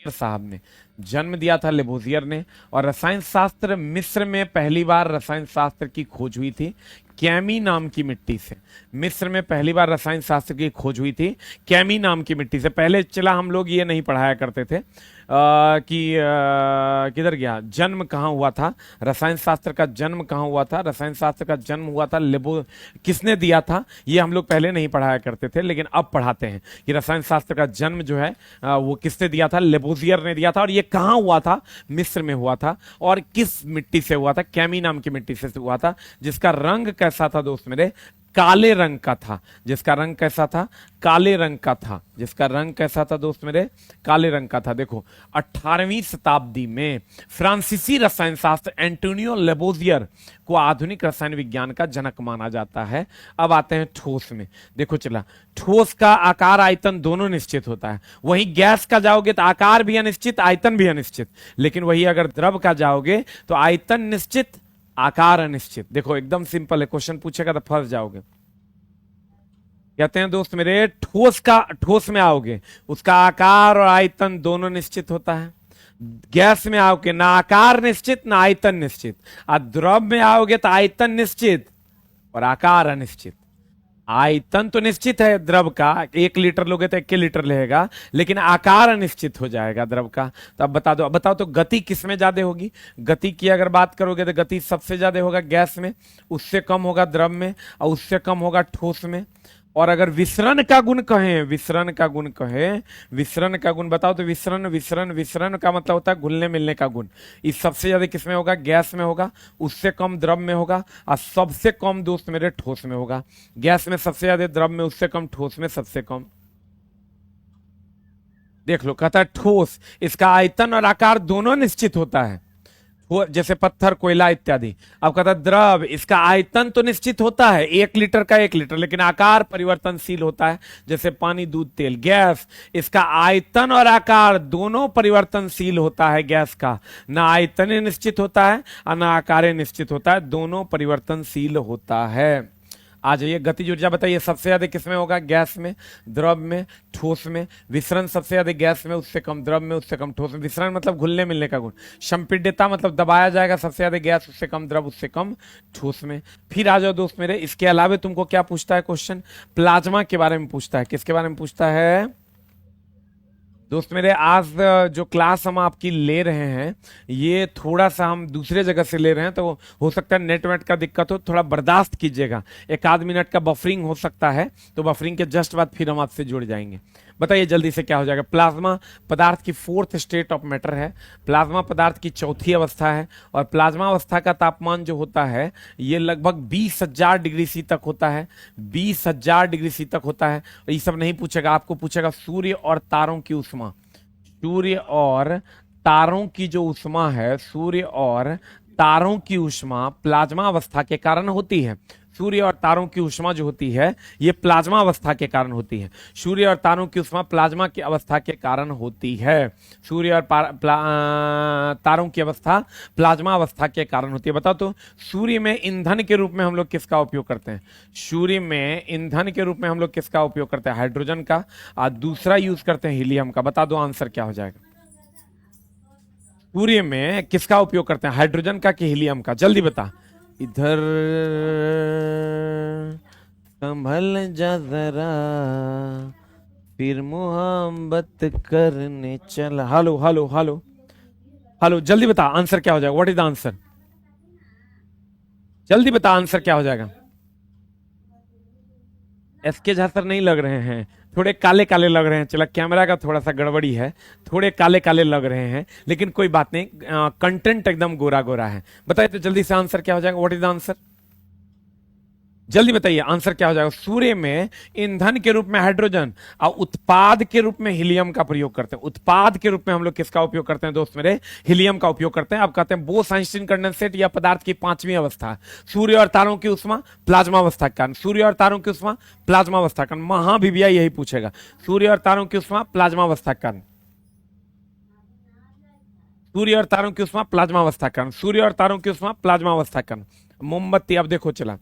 साहब ने जन्म दिया था, लेबोजियर ने। और रसायन शास्त्र, मिस्र में पहली बार रसायन शास्त्र की खोज हुई थी कैमी नाम की मिट्टी से। मिस्र में पहली बार रसायन शास्त्र की खोज हुई थी कैमी नाम की मिट्टी से। पहले चला हम लोग ये नहीं पढ़ाया करते थे कि किधर गया, जन्म कहाँ हुआ था, रसायन शास्त्र का जन्म कहाँ हुआ था। रसायन शास्त्र का जन्म हुआ था किसने दिया था, ये हम लोग पहले नहीं पढ़ाया करते थे, लेकिन अब पढ़ाते हैं कि रसायन शास्त्र का जन्म जो है वो किसने दिया था, लेबोजियर ने दिया था। और ये कहाँ हुआ था, मिस्र में हुआ था। और किस मिट्टी से हुआ था, कैमी नाम की मिट्टी से हुआ था, जिसका रंग कैसा था दोस्त मेरे, काले रंग का था। जिसका रंग कैसा था, काले रंग का था। जिसका रंग कैसा था दोस्त मेरे, काले रंग का था। देखो 18वीं शताब्दी में फ्रांसीसी रसायन शास्त्र एंटोनियो लेबोजियर को आधुनिक रसायन विज्ञान का जनक माना जाता है। अब आते हैं ठोस में। देखो चला, ठोस का आकार आयतन दोनों निश्चित होता है। वहीं गैस का जाओगे तो आकार भी अनिश्चित, आयतन भी अनिश्चित। लेकिन वही अगर द्रव का जाओगे तो आयतन निश्चित, आकार अनिश्चित। देखो एकदम सिंपल है, क्वेश्चन पूछेगा तो फंस जाओगे। कहते हैं दोस्त मेरे, ठोस में आओगे उसका आकार और आयतन दोनों निश्चित होता है। गैस में आओगे ना आकार निश्चित ना आयतन निश्चित। और द्रव में आओगे तो आयतन निश्चित और आकार अनिश्चित। आयतन तो निश्चित है द्रव का, 1 लीटर लोगे तो 1 लीटर लेगा, लेकिन आकार अनिश्चित हो जाएगा द्रव का। तो अब बता दो, अब बताओ तो गति किसमें ज्यादा होगी। गति की अगर बात करोगे तो गति सबसे ज्यादा होगा गैस में, उससे कम होगा द्रव में, और उससे कम होगा ठोस में। और अगर विसरण का गुण कहें, विसरण का गुण कहें, विसरण का गुण बताओ तो विसरण विसरण विसरण का मतलब होता है घुलने मिलने का गुण। इस सबसे ज्यादा किसमें होगा, गैस में होगा, उससे कम द्रव में होगा, और सबसे कम दोस्त मेरे ठोस में होगा। गैस में सबसे ज्यादा, द्रव में उससे कम, ठोस में सबसे कम। देख लो, कहता है ठोस, इसका आयतन और आकार दोनों निश्चित होता है, वो जैसे पत्थर, कोयला इत्यादि। अब कहता है द्रव, इसका आयतन तो निश्चित होता है 1 लीटर का 1 लीटर, लेकिन आकार परिवर्तनशील होता है, जैसे पानी, दूध, तेल। गैस, इसका आयतन और आकार दोनों परिवर्तनशील होता है गैस का, ना आयतन निश्चित होता है और ना आकार निश्चित होता है, दोनों परिवर्तनशील होता है। आ जाइए, गतिज ऊर्जा बताइए सबसे ज्यादा किसमें होगा, गैस में, द्रव में, ठोस में। विसरण सबसे ज्यादा गैस में, उससे कम द्रव में, उससे कम ठोस में। विसरण मतलब घुलने मिलने का गुण। संपीड्यता मतलब दबाया जाएगा, सबसे ज्यादा गैस, उससे कम द्रव, उससे कम ठोस में। फिर आ जाओ दोस्त मेरे, इसके अलावा तुमको क्या पूछता है क्वेश्चन, प्लाज्मा के बारे में पूछता है। किसके बारे में पूछता है दोस्त मेरे, आज जो क्लास हम आपकी ले रहे हैं ये थोड़ा सा हम दूसरे जगह से ले रहे हैं, तो हो सकता है नेटवर्क का दिक्कत हो, थोड़ा बर्दाश्त कीजिएगा। 1 आध मिनट का बफरिंग हो सकता है, तो बफरिंग के जस्ट बाद फिर हम आपसे जुड़ जाएंगे। बताइए जल्दी से क्या हो जाएगा। प्लाज्मा पदार्थ की 4th स्टेट ऑफ मैटर है, प्लाज्मा पदार्थ की 4थी अवस्था है। और प्लाज्मा अवस्था का तापमान जो होता है ये लगभग 20,000 डिग्री सी तक होता है, 20,000 डिग्री सी तक होता है। ये सब नहीं पूछेगा, आपको पूछेगा सूर्य और तारों की उष्मा। सूर्य और तारों की जो उष्मा है, सूर्य और तारों की उष्मा प्लाज्मा अवस्था के कारण होती है। सूर्य और तारों की उष्मा जो होती है ये प्लाज्मा अवस्था के कारण होती है। सूर्य और तारों की उष्मा प्लाज्मा की अवस्था के कारण होती है। सूर्य और तारों की अवस्था प्लाज्मा अवस्था के कारण होती है। बताओ तो सूर्य में ईंधन के रूप में हम लोग किसका उपयोग करते हैं, सूर्य में ईंधन के रूप में हम लोग किसका उपयोग करते हैं, हाइड्रोजन का, और दूसरा यूज करते हैं हीलियम का। बता दो आंसर क्या हो जाएगा। सूर्य में किसका उपयोग करते हैं, हाइड्रोजन का कि हीलियम का, जल्दी बता। इधर संभल जा जरा, फिर मोहब्बत करने चल। हेलो हेलो हेलो हेलो, जल्दी बता आंसर क्या हो जाएगा, व्हाट इज द आंसर, जल्दी बता आंसर क्या हो जाएगा। एसके झा सर नहीं लग रहे हैं, थोड़े काले काले लग रहे हैं। चला, कैमरा का थोड़ा सा गड़बड़ी है, थोड़े काले काले लग रहे हैं, लेकिन कोई बात नहीं, कंटेंट एकदम गोरा गोरा है। बताइए तो जल्दी से आंसर क्या हो जाएगा, व्हाट इज द आंसर, जल्दी बताइए आंसर क्या हो जाएगा। सूर्य में ईंधन के रूप में हाइड्रोजन और उत्पाद के रूप में हीलियम का प्रयोग करते हैं। उत्पाद के रूप में हम लोग किसका उपयोग करते हैं दोस्त मेरे, हीलियम का उपयोग करते हैं। अब कहते हैं बोस-आइंस्टीन कंडेंसेट या पदार्थ की 5वीं अवस्था, सूर्य और तारों की उष्मा प्लाज्मा अवस्था के कारण। सूर्य और तारों की उष्मा प्लाज्मा अवस्था के कारण, महाभिविया यही पूछेगा, सूर्य और तारों की उष्मा प्लाज्मा अवस्था के कारण। सूर्य और तारों की उष्मा प्लाज्मा अवस्था के कारण, सूर्य और तारों की उष्मा प्लाज्मा अवस्था के कारण। मोमबत्ती, अब देखो चला,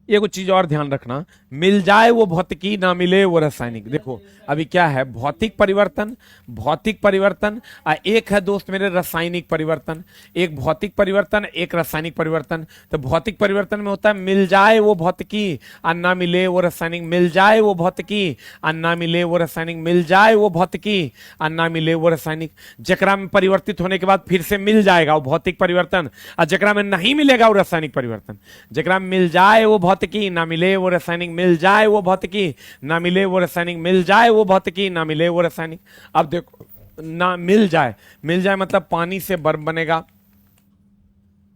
एक चीज और ध्यान रखना, मिल जाए वो भौतिकी, ना मिले वो रासायनिक। देखो अभी क्या है, भौतिक परिवर्तन, भौतिक परिवर्तन, एक है दोस्त मेरे रासायनिक परिवर्तन। एक भौतिक परिवर्तन, एक रासायनिक परिवर्तन। तो भौतिक परिवर्तन में होता है मिल जाए वो भौतिकी और ना मिले वो रासायनिक, मिल जाए वो भौतिकी और ना मिले वो रासायनिक, मिल जाए वो भौतिकी और ना मिले वो रासायनिक। जकरा में परिवर्तित होने के बाद फिर से मिल जाएगा वो भौतिक परिवर्तन, और जकरा में नहीं मिलेगा वो रासायनिक परिवर्तन। जकरा में मिल जाए वो भौतिकी, ना मिले वो रासायनिक, मिल जाए वो भौतिकी, ना मिले वो रासायनिक, मिल जाए वो भौतिकी, ना मिले वो रासायनिक। अब देखो ना मिल जाए, मिल जाए मतलब पानी से बर्फ बनेगा,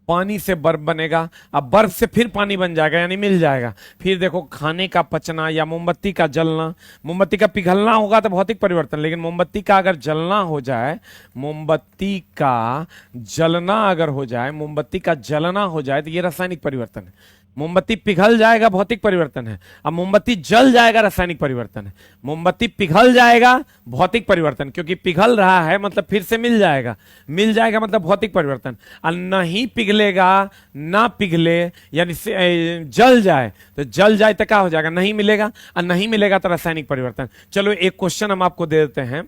पानी से बर्फ बनेगा, अब बर्फ से फिर पानी बन जाएगा, यानी मिल जाएगा। फिर देखो खाने का पचना या मोमबत्ती का जलना, मोमबत्ती का पिघलना होगा तो भौतिक परिवर्तन, लेकिन मोमबत्ती का अगर जलना हो जाए, मोमबत्ती का जलना अगर हो जाए, मोमबत्ती का जलना हो जाए तो ये रासायनिक परिवर्तन है। मोमबत्ती पिघल जाएगा भौतिक परिवर्तन है, अब मोमबत्ती जल जाएगा रासायनिक परिवर्तन है। मोमबत्ती पिघल जाएगा भौतिक परिवर्तन, क्योंकि पिघल रहा है मतलब फिर से मिल जाएगा, मिल जाएगा मतलब भौतिक परिवर्तन। और नहीं पिघलेगा, ना पिघले यानी जल जाए, तो जल जाए तो क्या हो जाएगा, नहीं मिलेगा, और नहीं मिलेगा तो रासायनिक परिवर्तन। चलो एक क्वेश्चन हम आपको दे देते हैं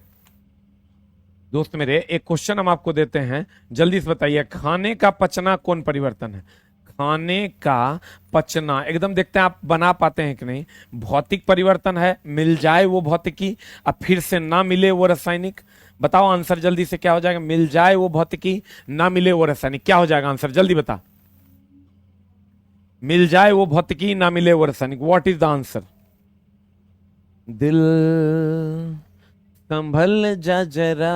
दोस्त मेरे, एक क्वेश्चन हम आपको देते हैं, जल्दी से बताइए, खाने का पचना कौन परिवर्तन है? खाने का पचना, एकदम देखते हैं आप बना पाते हैं कि नहीं। भौतिक परिवर्तन है, मिल जाए वो भौतिकी अब फिर से ना मिले वो रासायनिक। बताओ आंसर जल्दी से क्या हो जाएगा, मिल जाए वो भौतिकी, ना मिले वो रासायनिक, क्या हो जाएगा आंसर जल्दी बता। मिल जाए वो भौतिकी, ना मिले वो रासायनिक, व्हाट इज द आंसर? दिल संभल जा जरा,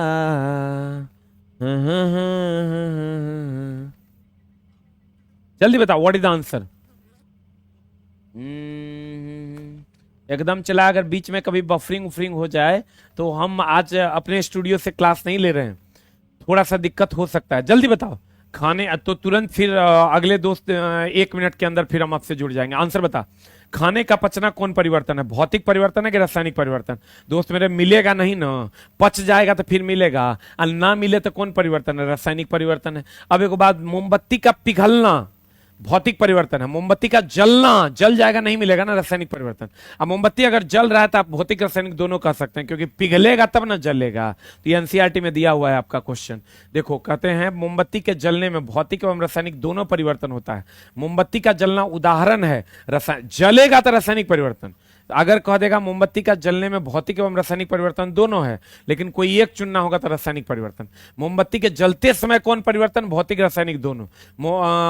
जल्दी बताओ व्हाट इज द आंसर। एकदम चला, अगर बीच में कभी बफरिंग उफरिंग हो जाए तो हम आज अपने स्टूडियो से क्लास नहीं ले रहे हैं, थोड़ा सा दिक्कत हो सकता है। जल्दी बताओ खाने, तो तुरंत फिर अगले दोस्त 1 मिनट के अंदर फिर हम आपसे जुड़ जाएंगे। आंसर बता, खाने का पचना कौन परिवर्तन है? भौतिक परिवर्तन है कि रासायनिक परिवर्तन? दोस्त मेरे मिलेगा नहीं ना, पच जाएगा तो फिर मिलेगा, और ना मिले तो कौन परिवर्तन है? रासायनिक परिवर्तन है। अब एक बात, मोमबत्ती का पिघलना भौतिक परिवर्तन है, मोमबत्ती का जलना, जल जाएगा नहीं मिलेगा ना, रासायनिक परिवर्तन। अब मोमबत्ती अगर जल रहा है तो आप भौतिक रासायनिक दोनों कह सकते हैं, क्योंकि पिघलेगा तब ना जलेगा। तो ये एनसीईआरटी में दिया हुआ है आपका क्वेश्चन। देखो कहते हैं मोमबत्ती के जलने में भौतिक एवं रासायनिक दोनों परिवर्तन होता है। मोमबत्ती का जलना उदाहरण है, जलेगा तो रासायनिक परिवर्तन। अगर कह देगा मोमबत्ती का जलने में भौतिक एवं रासायनिक परिवर्तन दोनों है, लेकिन कोई एक चुनना होगा तो रासायनिक परिवर्तन। मोमबत्ती के जलते समय कौन परिवर्तन? भौतिक रासायनिक दोनों।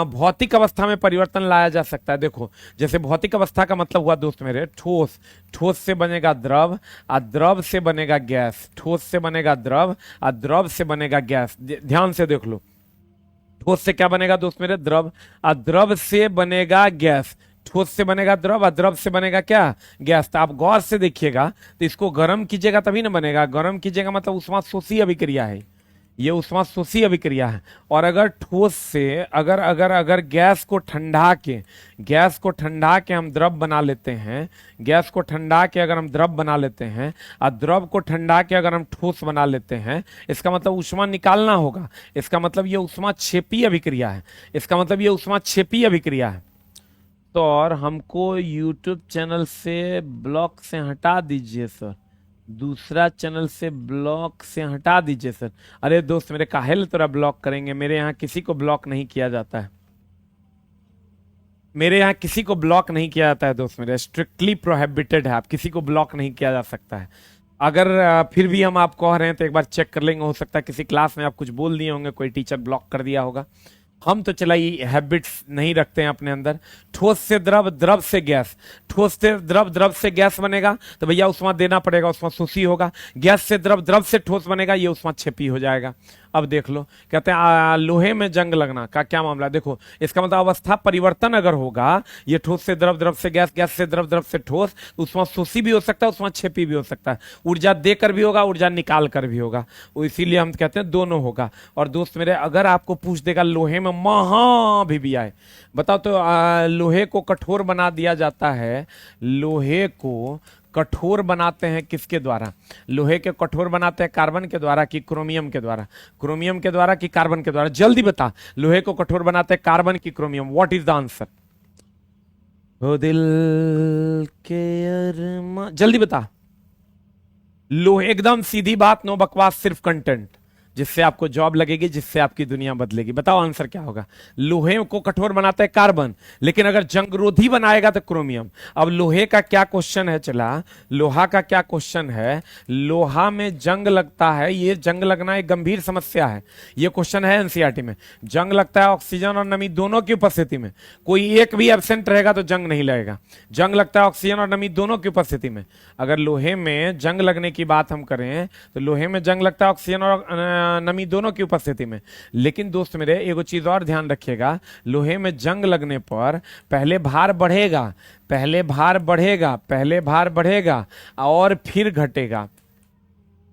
भौतिक अवस्था में परिवर्तन लाया जा सकता है। देखो जैसे भौतिक अवस्था का मतलब हुआ दोस्त मेरे ठोस, ठोस से बनेगा द्रव, और द्रव से बनेगा गैस, ठोस से बनेगा द्रव और द्रव से बनेगा गैस। ध्यान से देख लो, ठोस से क्या बनेगा दोस्त मेरे? द्रव, और द्रव से बनेगा गैस। ठोस से बनेगा द्रव और द्रव से बनेगा क्या? गैस। तो आप गौर से देखिएगा, तो इसको गर्म कीजिएगा तभी ना बनेगा, गर्म कीजिएगा मतलब उष्माशोषी अभिक्रिया है, ये उष्माशोषी अभिक्रिया है। और अगर ठोस से अगर अगर अगर गैस को ठंडा के, गैस को ठंडा के हम द्रव बना लेते हैं, गैस को ठंडा के अगर हम द्रव बना लेते हैं और द्रव को ठंडा के अगर हम ठोस बना लेते हैं, इसका मतलब ऊष्मा निकालना होगा, इसका मतलब ये उष्माक्षेपी अभिक्रिया है, इसका मतलब ये उष्माक्षेपी अभिक्रिया है। तो और हमको YouTube चैनल से ब्लॉक से हटा दीजिए सर, दूसरा चैनल से ब्लॉक से हटा दीजिए सर। अरे दोस्त मेरे काहे ले तोरा ब्लॉक करेंगे, मेरे यहाँ किसी को ब्लॉक नहीं किया जाता है, मेरे यहाँ किसी को ब्लॉक नहीं किया जाता है दोस्त मेरे, स्ट्रिक्टली प्रोहिबिटेड है, आप किसी को ब्लॉक नहीं किया जा सकता है। अगर फिर भी हम आप कह रहे हैं तो एक बार चेक कर लेंगे, हो सकता है किसी क्लास में आप कुछ बोल दिए होंगे, कोई टीचर ब्लॉक कर दिया होगा। हम तो चला ये हैबिट्स नहीं रखते हैं अपने अंदर। ठोस से द्रव, द्रव से गैस, ठोस से द्रव, द्रव से गैस बनेगा तो भैया उष्मा देना पड़ेगा, उष्माशोषी होगा। गैस से द्रव, द्रव से ठोस बनेगा, ये उष्माक्षेपी हो जाएगा। अब देख लो, कहते हैं लोहे में जंग लगना का क्या मामला। देखो इसका मतलब अवस्था परिवर्तन अगर होगा, ये ठोस से द्रव, द्रव से गैस, गैस से द्रव, द्रव से ठोस, उष्माशोषी भी हो सकता है, उष्माक्षेपी भी हो सकता है। ऊर्जा देकर भी होगा, ऊर्जा निकाल कर भी होगा, इसीलिए हम कहते हैं दोनों होगा। और दोस्त मेरे अगर आपको पूछ देगा लोहे में महा भी आए, बताओ तो लोहे को कठोर बना दिया जाता है, लोहे को कठोर बनाते हैं किसके द्वारा? लोहे के कठोर बनाते हैं कार्बन के द्वारा कि क्रोमियम के द्वारा? क्रोमियम के द्वारा कि कार्बन के द्वारा? जल्दी बता, लोहे को कठोर बनाते हैं कार्बन की chromium? What is the answer? ओ दिल के अरमा, जल्दी बता। लोहे, एकदम सीधी बात, नो बकवास, सिर्फ कंटेंट, जिससे आपको जॉब लगेगी, जिससे आपकी दुनिया बदलेगी। बताओ आंसर क्या होगा। लोहे को कठोर बनाता है कार्बन, लेकिन अगर जंगरोधी बनाएगा तो क्रोमियम। अब लोहे का क्या क्वेश्चन है, चला लोहा का क्या क्वेश्चन है। लोहा में जंग लगता है, ये जंग लगना एक गंभीर समस्या है। ये क्वेश्चन है एनसीईआरटी में। जंग लगता है ऑक्सीजन और नमी दोनों की उपस्थिति में। कोई एक भी एब्सेंट रहेगा तो जंग नहीं लगेगा। जंग लगता है ऑक्सीजन और नमी दोनों की उपस्थिति में। अगर लोहे में जंग लगने की बात हम करें तो लोहे में जंग लगता है ऑक्सीजन और नमी दोनों की उपस्थिति में। लेकिन दोस्त मेरे एगो चीज और ध्यान रखिएगा, लोहे में जंग लगने पर पहले भार बढ़ेगा, पहले भार बढ़ेगा, पहले भार बढ़ेगा और फिर घटेगा,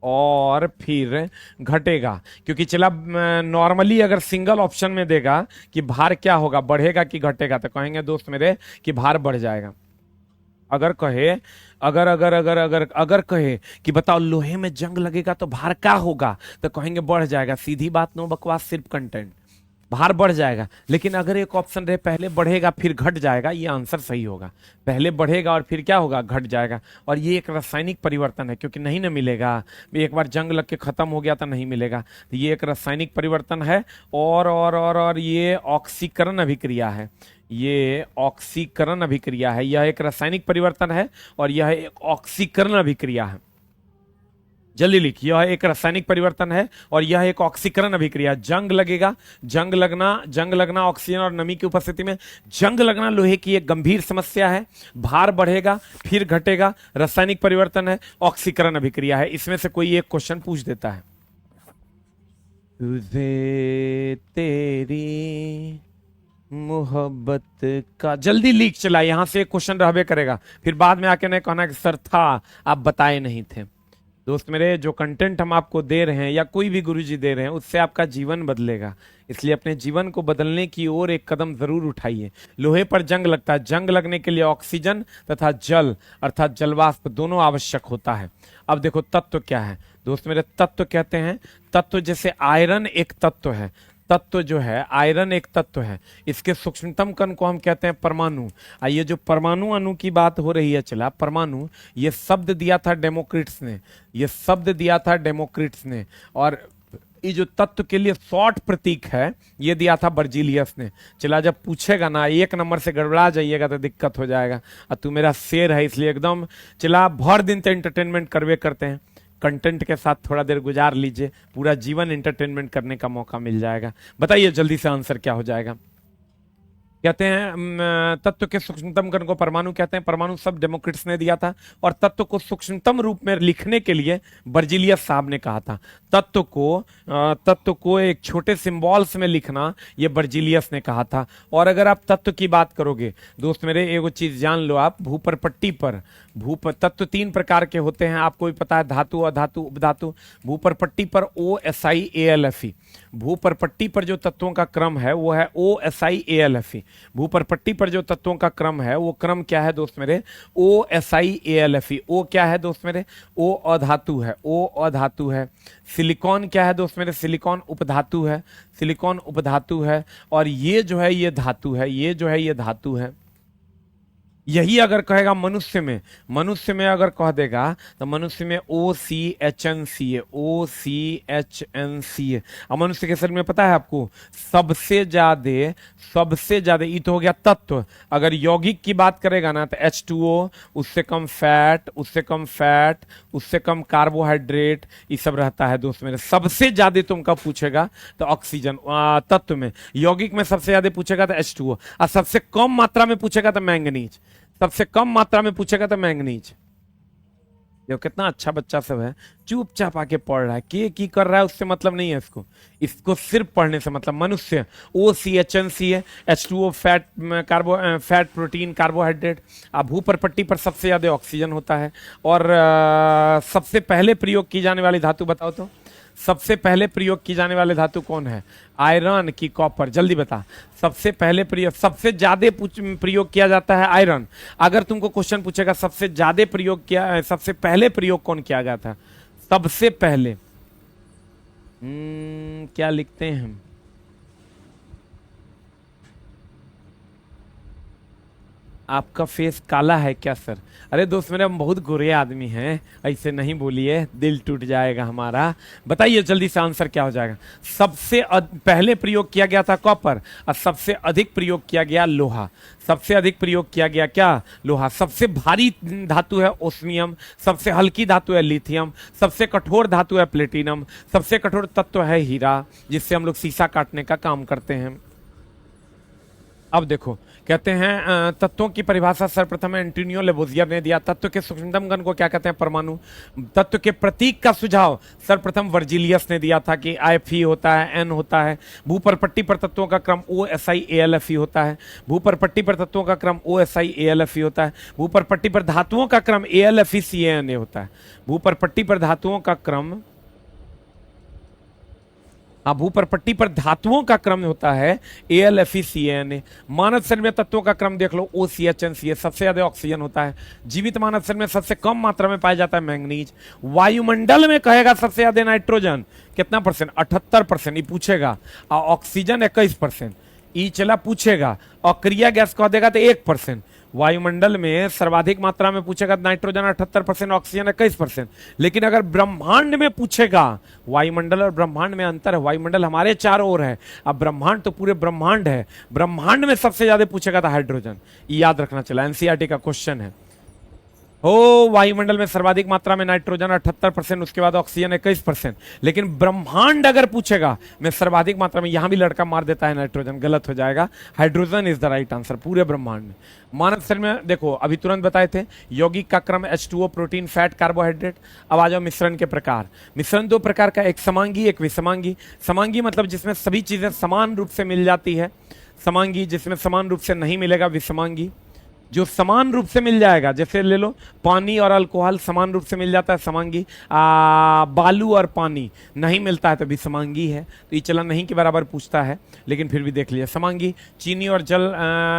और फिर घटेगा। क्योंकि चला नॉर्मली अगर सिंगल ऑप्शन में देगा कि भार क्या होगा, बढ़ेगा कि घटेगा, तो कहेंगे दोस्त मेरे कि भार बढ़ जाएगा। अगर कहे अगर अगर अगर अगर अगर कहे कि बताओ लोहे में जंग लगेगा तो भार क्या होगा, तो कहेंगे बढ़ जाएगा। सीधी बात, नो बकवास, सिर्फ कंटेंट, भार बढ़ जाएगा। लेकिन अगर एक ऑप्शन रहे पहले बढ़ेगा फिर घट जाएगा, ये आंसर सही होगा। पहले बढ़ेगा और फिर क्या होगा, घट जाएगा। और ये एक रासायनिक परिवर्तन है, क्योंकि नहीं ना मिलेगा, एक बार जंग लग के खत्म हो गया तो नहीं मिलेगा। तो ये एक रासायनिक परिवर्तन है। और ये ऑक्सीकरण अभिक्रिया है, ये ऑक्सीकरण अभिक्रिया है। यह एक रासायनिक परिवर्तन है और यह एक ऑक्सीकरण अभिक्रिया है। जल्दी लिख, यह एक रासायनिक परिवर्तन है और यह एक ऑक्सीकरण अभिक्रिया। जंग लगेगा, जंग लगना ऑक्सीजन और नमी की उपस्थिति में। जंग लगना लोहे की एक गंभीर समस्या है। भार बढ़ेगा फिर घटेगा, रासायनिक परिवर्तन है, ऑक्सीकरण अभिक्रिया है। इसमें से कोई एक क्वेश्चन पूछ देता है। तुझे तेरी मोहब्बत का, जल्दी लीक चला, यहां से एक क्वेश्चन रहबे करेगा, फिर बाद में आके नहीं कहना कि सर था आप बताए नहीं थे। दोस्त मेरे, जो कंटेंट हम आपको दे रहे हैं या कोई भी गुरुजी दे रहे हैं, उससे आपका जीवन बदलेगा। इसलिए अपने जीवन को बदलने की ओर एक कदम जरूर उठाइए। लोहे पर जंग लगता है, जंग लगने के लिए ऑक्सीजन तथा जल अर्थात जलवाष्प दोनों आवश्यक होता है। अब देखो तत्व क्या है दोस्त मेरे, तत्व कहते हैं, तत्व जैसे आयरन एक तत्व है, तत्व जो है आयरन एक तत्व है, इसके सूक्ष्मतम कण को हम कहते हैं परमाणु। ये जो परमाणु अणु की बात हो रही है, चला परमाणु, ये शब्द दिया था डेमोक्रिट्स ने, ये शब्द दिया था डेमोक्रिट्स ने। और ये जो तत्व के लिए शॉर्ट प्रतीक है, ये दिया था बर्जीलियस ने। चला जब पूछेगा ना, एक नंबर से गड़बड़ा जाइएगा तो दिक्कत हो जाएगा। और तू मेरा शेर है इसलिए एकदम, चला भर दिन तो एंटरटेनमेंट करवे करते हैं, कंटेंट के साथ थोड़ा देर गुजार लीजिए, पूरा जीवन एंटरटेनमेंट करने का मौका मिल जाएगा। बताइए जल्दी से आंसर क्या हो जाएगा। कहते हैं तत्व के सूक्ष्मतम कण को परमाणु कहते हैं। परमाणु शब्द डेमोक्रिट्स ने दिया था और तत्व को सूक्ष्मतम रूप में लिखने के लिए बर्जीलियस साहब ने कहा था। तत्व को एक छोटे सिंबल्स में लिखना ये बर्जीलियस ने कहा था। और अगर आप तत्व की बात करोगे दोस्त मेरे, एगो चीज जान लो आप, भूपरपट्टी पर तत्व तीन प्रकार के होते हैं, आपको भी पता है, धातु, अधातु, उपधातु। भूपरपट्टी पर OSI AlFe, भूपरपट्टी पर जो तत्वों का क्रम है वो है OSI AlFe। भूपरपट्टी पर जो तत्वों का क्रम है वो क्रम क्या है दोस्त मेरे, OSI AlFe। ओ क्या है दोस्त मेरे, ओ अधातु है, ओ अधातु है। सिलिकॉन क्या है दोस्त मेरे, सिलिकॉन उपधातु है, सिलिकॉन उपधातु है। और ये जो है ये धातु है, ये जो है ये धातु है। यही अगर कहेगा मनुष्य में अगर कह देगा तो मनुष्य में OCHNCA, OCHNCA। अब मनुष्य के शरीर में पता है आपको सबसे ज्यादा ये तो हो गया तत्व। अगर यौगिक की बात करेगा ना तो H2O, उससे कम फैट, उससे कम कार्बोहाइड्रेट, ये सब रहता है दोस्त मेरे। सबसे ज्यादा तुमका पूछेगा तो ऑक्सीजन तत्व में, यौगिक में सबसे ज्यादा पूछेगा तो H2O, और सबसे कम मात्रा में पूछेगा तो मैंगनीज, सबसे कम मात्रा में पूछेगा तो मैंगनीज। देखो कितना अच्छा बच्चा सब है, चुपचाप आके पढ़ रहा है, के की कर रहा है उससे मतलब नहीं है इसको सिर्फ पढ़ने से मतलब। मनुष्य OCHNCA, H2O fat, fat, protein, carbohydrate. अब भूपरपट्टी पर सबसे ज्यादा ऑक्सीजन होता है। और सबसे पहले प्रयोग की जाने वाली धातु बताओ तो, सबसे पहले प्रयोग की जाने वाले धातु कौन है, आयरन की कॉपर, जल्दी बता। सबसे पहले प्रयोग, सबसे ज्यादा प्रयोग किया जाता है आयरन। अगर तुमको क्वेश्चन पूछेगा सबसे ज्यादा प्रयोग किया, सबसे पहले प्रयोग कौन किया गया था, सबसे पहले क्या लिखते हैं हम, आपका फेस काला है क्या सर? अरे दोस्त मेरे, हम बहुत गोरे आदमी हैं, ऐसे नहीं बोलिए, दिल टूट जाएगा हमारा। बताइए जल्दी से आंसर क्या हो जाएगा। पहले प्रयोग किया गया था कॉपर और सबसे अधिक प्रयोग किया गया लोहा। सबसे अधिक प्रयोग किया गया क्या? लोहा। सबसे भारी धातु है ओस्मियम, सबसे हल्की धातु है लिथियम, सबसे कठोर धातु है प्लेटिनम, सबसे कठोर तत्व है हीरा, जिससे हम लोग शीशा काटने का काम करते हैं। अब देखो, कहते हैं तत्वों की परिभाषा सर्वप्रथम एंटोनियो लेबोजियर ने दिया। तत्व के सूक्ष्मतम कण को क्या कहते हैं? परमाणु। तत्व के प्रतीक का सुझाव सर्वप्रथम वर्जिलियस ने दिया था कि Fe होता है, N होता है। भूपरपट्टी पर तत्वों का क्रम OSiAlFe होता है। भूपरपट्टी पर तत्वों का क्रम OSiAlFe होता है। भूपरपट्टी पर धातुओं का क्रम AlFeCANA होता है। भूपरपट्टी पर धातुओं का क्रम भूपरपट्टी पर धातुओं का क्रम होता है AlFeCANA। मानव शरीर में तत्वों का क्रम देख लो OCHNCA। सबसे ज्यादा ऑक्सीजन होता है। जीवित मानव शरीर में सबसे कम मात्रा में पाया जाता है मैंगनीज। वायुमंडल में कहेगा सबसे ज्यादा नाइट्रोजन कितना परसेंट? 78%। ये पूछेगा। और ऑक्सीजन 21%। ई चला पूछेगा। और क्रिया गैस कह देगा तो 1%। वायुमंडल में सर्वाधिक मात्रा में पूछेगा नाइट्रोजन 78%, ऑक्सीजन 21%। लेकिन अगर ब्रह्मांड में पूछेगा, वायुमंडल और ब्रह्मांड में अंतर है। वायुमंडल हमारे चारों ओर है, अब ब्रह्मांड तो पूरे ब्रह्मांड है। ब्रह्मांड में सबसे ज्यादा पूछेगा था हाइड्रोजन। याद रखना चला, एनसीईआरटी का क्वेश्चन है। वायुमंडल में सर्वाधिक मात्रा में नाइट्रोजन 78%, उसके बाद ऑक्सीजन 21%। लेकिन ब्रह्मांड अगर पूछेगा में सर्वाधिक मात्रा में, यहां भी लड़का मार देता है नाइट्रोजन, गलत हो जाएगा। Hydrogen is the right answer पूरे ब्रह्मांड में। मानव शरीर में देखो, अभी तुरंत बताए थे यौगिक का क्रम H2O, प्रोटीन, फैट, कार्बोहाइड्रेट। अब आ जाओ मिश्रण के प्रकार। मिश्रण दो प्रकार का, एक समांगी, एक विषमांगी। समांगी मतलब जिसमें सभी चीजें समान रूप से मिल जाती है। समांगी जिसमें समान रूप से नहीं मिलेगा विषमांगी। जो समान रूप से मिल जाएगा, जैसे ले लो पानी और अल्कोहल समान रूप से मिल जाता है समांगी। बालू और पानी नहीं मिलता है तो भी समांगी है। तो ये चला नहीं के बराबर पूछता है, लेकिन फिर भी देख लिया। समांगी चीनी और जल,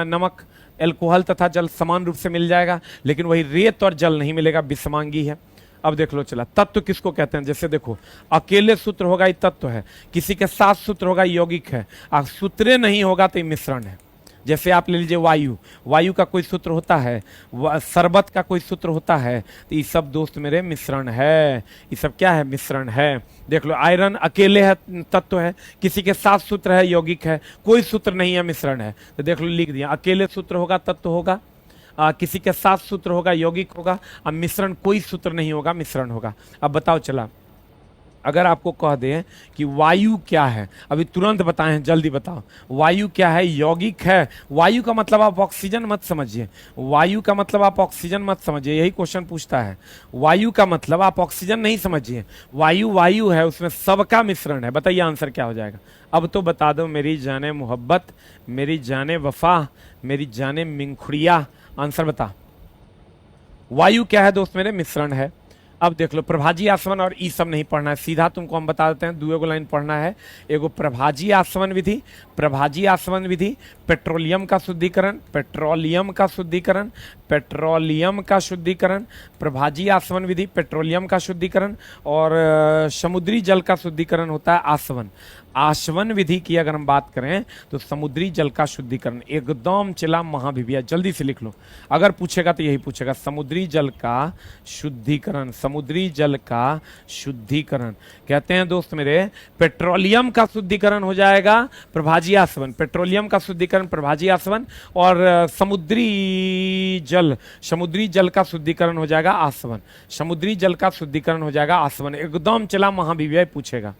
नमक, अल्कोहल तथा जल समान रूप से मिल जाएगा, लेकिन वही रेत और जल नहीं मिलेगा, विषमांगी है। अब देख लो चला, तत्व किसको कहते हैं? जैसे देखो, अकेले सूत्र होगा ये तत्व है, किसी के साथ सूत्र होगा यौगिक है, और सूत्रे नहीं होगा तो ये मिश्रण है। जैसे आप ले लीजिए वायु, वायु का कोई सूत्र होता है, शरबत का कोई सूत्र होता है, तो ये सब दोस्त मेरे मिश्रण है। ये सब क्या है? मिश्रण है। देख लो, आयरन अकेले है, तत्व है, किसी के साथ सूत्र है, यौगिक है, कोई सूत्र नहीं है, मिश्रण है। तो देख लो, लिख दिया, अकेले सूत्र होगा तत्व होगा, किसी के साथ सूत्र होगा यौगिक होगा, अब मिश्रण कोई सूत्र नहीं होगा, मिश्रण होगा। अब बताओ चला, अगर आपको कह दें कि वायु क्या है, अभी तुरंत बताएं, जल्दी बताओ वायु क्या है? यौगिक है। वायु का मतलब आप ऑक्सीजन मत समझिए, वायु का मतलब आप ऑक्सीजन मत समझिए, यही क्वेश्चन पूछता है। वायु का मतलब आप ऑक्सीजन नहीं समझिए, वायु वायु है, उसमें सबका मिश्रण है। बताइए आंसर क्या हो जाएगा? अब तो बता दो मेरी जाने मोहब्बत, मेरी जाने वफा, मेरी जाने मिंखुड़िया, आंसर बता। वायु क्या है दोस्त मेरे? मिश्रण है। अब देख लो, प्रभाजी आसवन और ई सब नहीं पढ़ना है, सीधा तुमको हम बता देते हैं, दुएगो लाइन पढ़ना है। एगो प्रभाजी आसवन विधि, प्रभाजी आसवन विधि, पेट्रोलियम का शुद्धिकरण, पेट्रोलियम का शुद्धिकरण, पेट्रोलियम का शुद्धिकरण, प्रभाजी आसवन विधि, पेट्रोलियम का शुद्धिकरण, और समुद्री जल का शुद्धिकरण होता है आसवन। आसवन विधि की अगर हम बात करें तो समुद्री जल का शुद्धिकरण, एकदम चला महाभिविया, जल्दी से लिख लो, अगर पूछेगा तो यही पूछेगा, समुद्री जल का शुद्धिकरण, समुद्री जल का शुद्धिकरण। कहते हैं दोस्त मेरे, पेट्रोलियम का शुद्धिकरण हो जाएगा प्रभाजी आसवन, पेट्रोलियम का शुद्धिकरण प्रभाजी आसवन, और समुद्री जल का शुद्धिकरण हो जाएगा आसवन, समुद्री जल का शुद्धिकरण हो जाएगा आसवन। एकदम चला महाभिव्यय पूछेगा।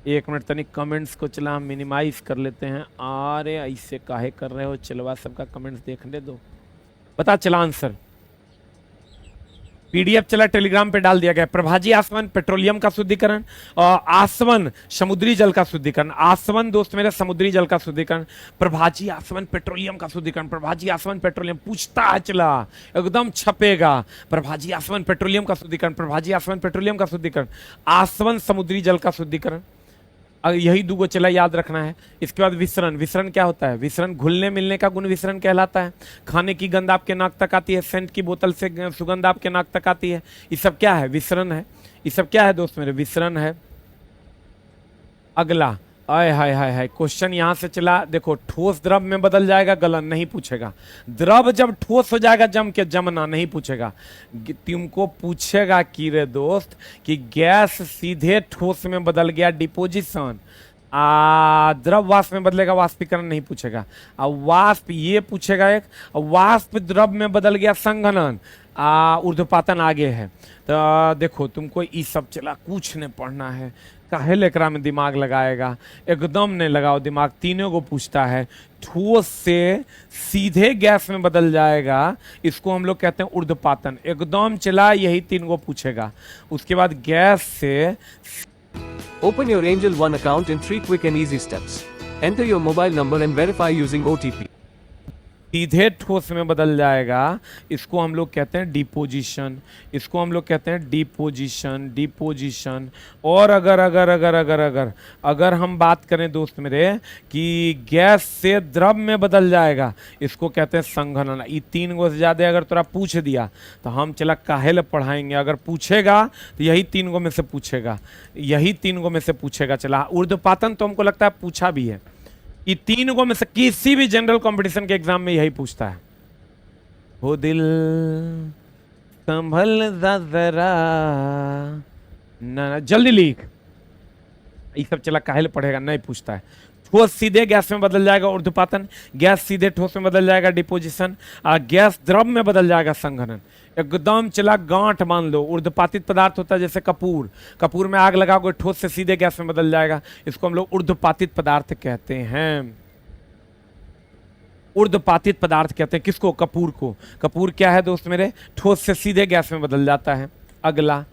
एक मिनट तनिक कमेंट्स को चला हम मिनिमाइज कर लेते हैं। अरे ऐसे काहे कर रहे हो, चलवा सबका कमेंट्स देखने दो। पता चला आंसर, पीडीएफ चला टेलीग्राम पे डाल दिया गया। प्रभाजी आसवन पेट्रोलियम का शुद्धिकरण, और आसवन समुद्री जल का शुद्धिकरण। आसवन दोस्त मेरे समुद्री जल का शुद्धिकरण, प्रभाजी आसवन पेट्रोलियम का शुद्धिकरण, प्रभाजी आसवन पेट्रोलियम पूछता है चला, एकदम छपेगा। प्रभाजी आसवन पेट्रोलियम का शुद्धिकरण, प्रभाजी आसवन पेट्रोलियम का शुद्धिकरण, आसवन समुद्री जल का शुद्धिकरण। यही दो चला याद रखना है। इसके बाद विसरण, विसरण क्या होता है? विसरण घुलने मिलने का गुण विसरण कहलाता है। खाने की गंध आपके नाक तक आती है, सेंट की बोतल से सुगंध आपके नाक तक आती है, ये सब क्या है? विसरण है। ये सब क्या है दोस्त मेरे? विसरण है। अगला आय हाय हाय हाय, क्वेश्चन यहां से चला। देखो, ठोस द्रव में बदल जाएगा, गलन नहीं पूछेगा। द्रव जब ठोस हो जाएगा जम के, जमना नहीं पूछेगा। तुमको पूछेगा कि रे दोस्त कि गैस सीधे ठोस में बदल गया, डिपोजिशन। द्रव वाष्प में बदलेगा, वाष्पीकरण नहीं पूछेगा। वाष्प ये पूछेगा एक, वाष्प द्रव में बदल गया, संघनन। ऊर्ध्वपातन आगे है। तो देखो, तुमको ये सब चला कुछ नहीं पढ़ना है, काहे लेकरा में दिमाग लगाएगा, एकदम नहीं लगाओ दिमाग। तीनों को पूछता है, ठोस से सीधे गैस में बदल जाएगा, इसको हम लोग कहते हैं ऊर्ध्वपातन। एकदम चला यही तीन को पूछेगा। उसके बाद गैस से Open your Angel One account in 3 quick and easy steps. Enter your mobile number and verify using OTP. सीधे ठोस में बदल जाएगा, इसको हम लोग कहते हैं डिपोजिशन। इसको हम लोग कहते हैं डिपोजिशन, डिपोजिशन। और अगर अगर अगर अगर अगर अगर हम बात करें दोस्त मेरे कि गैस से द्रव में बदल जाएगा, इसको कहते हैं संघनन। ये तीन गो से ज्यादा अगर तोरा पूछ दिया तो हम चला काहे ले पढ़ाएंगे। अगर पूछेगा तो यही तीन गो में से पूछेगा, यही तीन गो में से पूछेगा। चला, ऊर्ध्वपातन तो हमको लगता है पूछा भी है। ये तीन को में से किसी भी जनरल कंपटीशन के एग्जाम में यही पूछता है। हो दिल संभल जरा, ना जल्दी लिख। ये सब चला काहे पढ़ेगा, नहीं पूछता है। ठोस सीधे गैस में बदल जाएगा, ऊर्ध्वपातन। गैस सीधे ठोस में बदल जाएगा, डिपोजिशन। और गैस द्रव में बदल जाएगा, संघनन। एकदम चला गांठ मान लो। ऊर्ध्वपातित पदार्थ होता है जैसे कपूर, कपूर में आग लगाओगे, ठोस से सीधे गैस में बदल जाएगा, इसको हम लोग ऊर्ध्वपातित पदार्थ कहते हैं। ऊर्ध्वपातित पदार्थ कहते हैं किसको, कपूर को। कपूर क्या है दोस्त मेरे, ठोस से सीधे गैस में बदल जाता है। अगला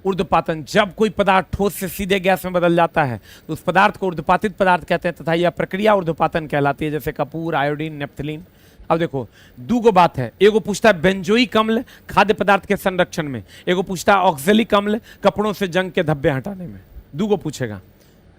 ऊर्ध्वपातन, जब कोई पदार्थ ठोस से सीधे गैस में बदल जाता है तो उस पदार्थ को ऊर्ध्वपातित पदार्थ कहते हैं, तथा यह प्रक्रिया ऊर्ध्वपातन कहलाती है, जैसे कपूर, आयोडीन, नेप्थलीन। अब देखो, दूगो बात है। एगो पूछता है बेंजोइक अम्ल खाद्य पदार्थ के संरक्षण में, एगो पूछता है ऑक्जेलिक अम्ल कपड़ों से जंग के धब्बे हटाने में। दूगो पूछेगा,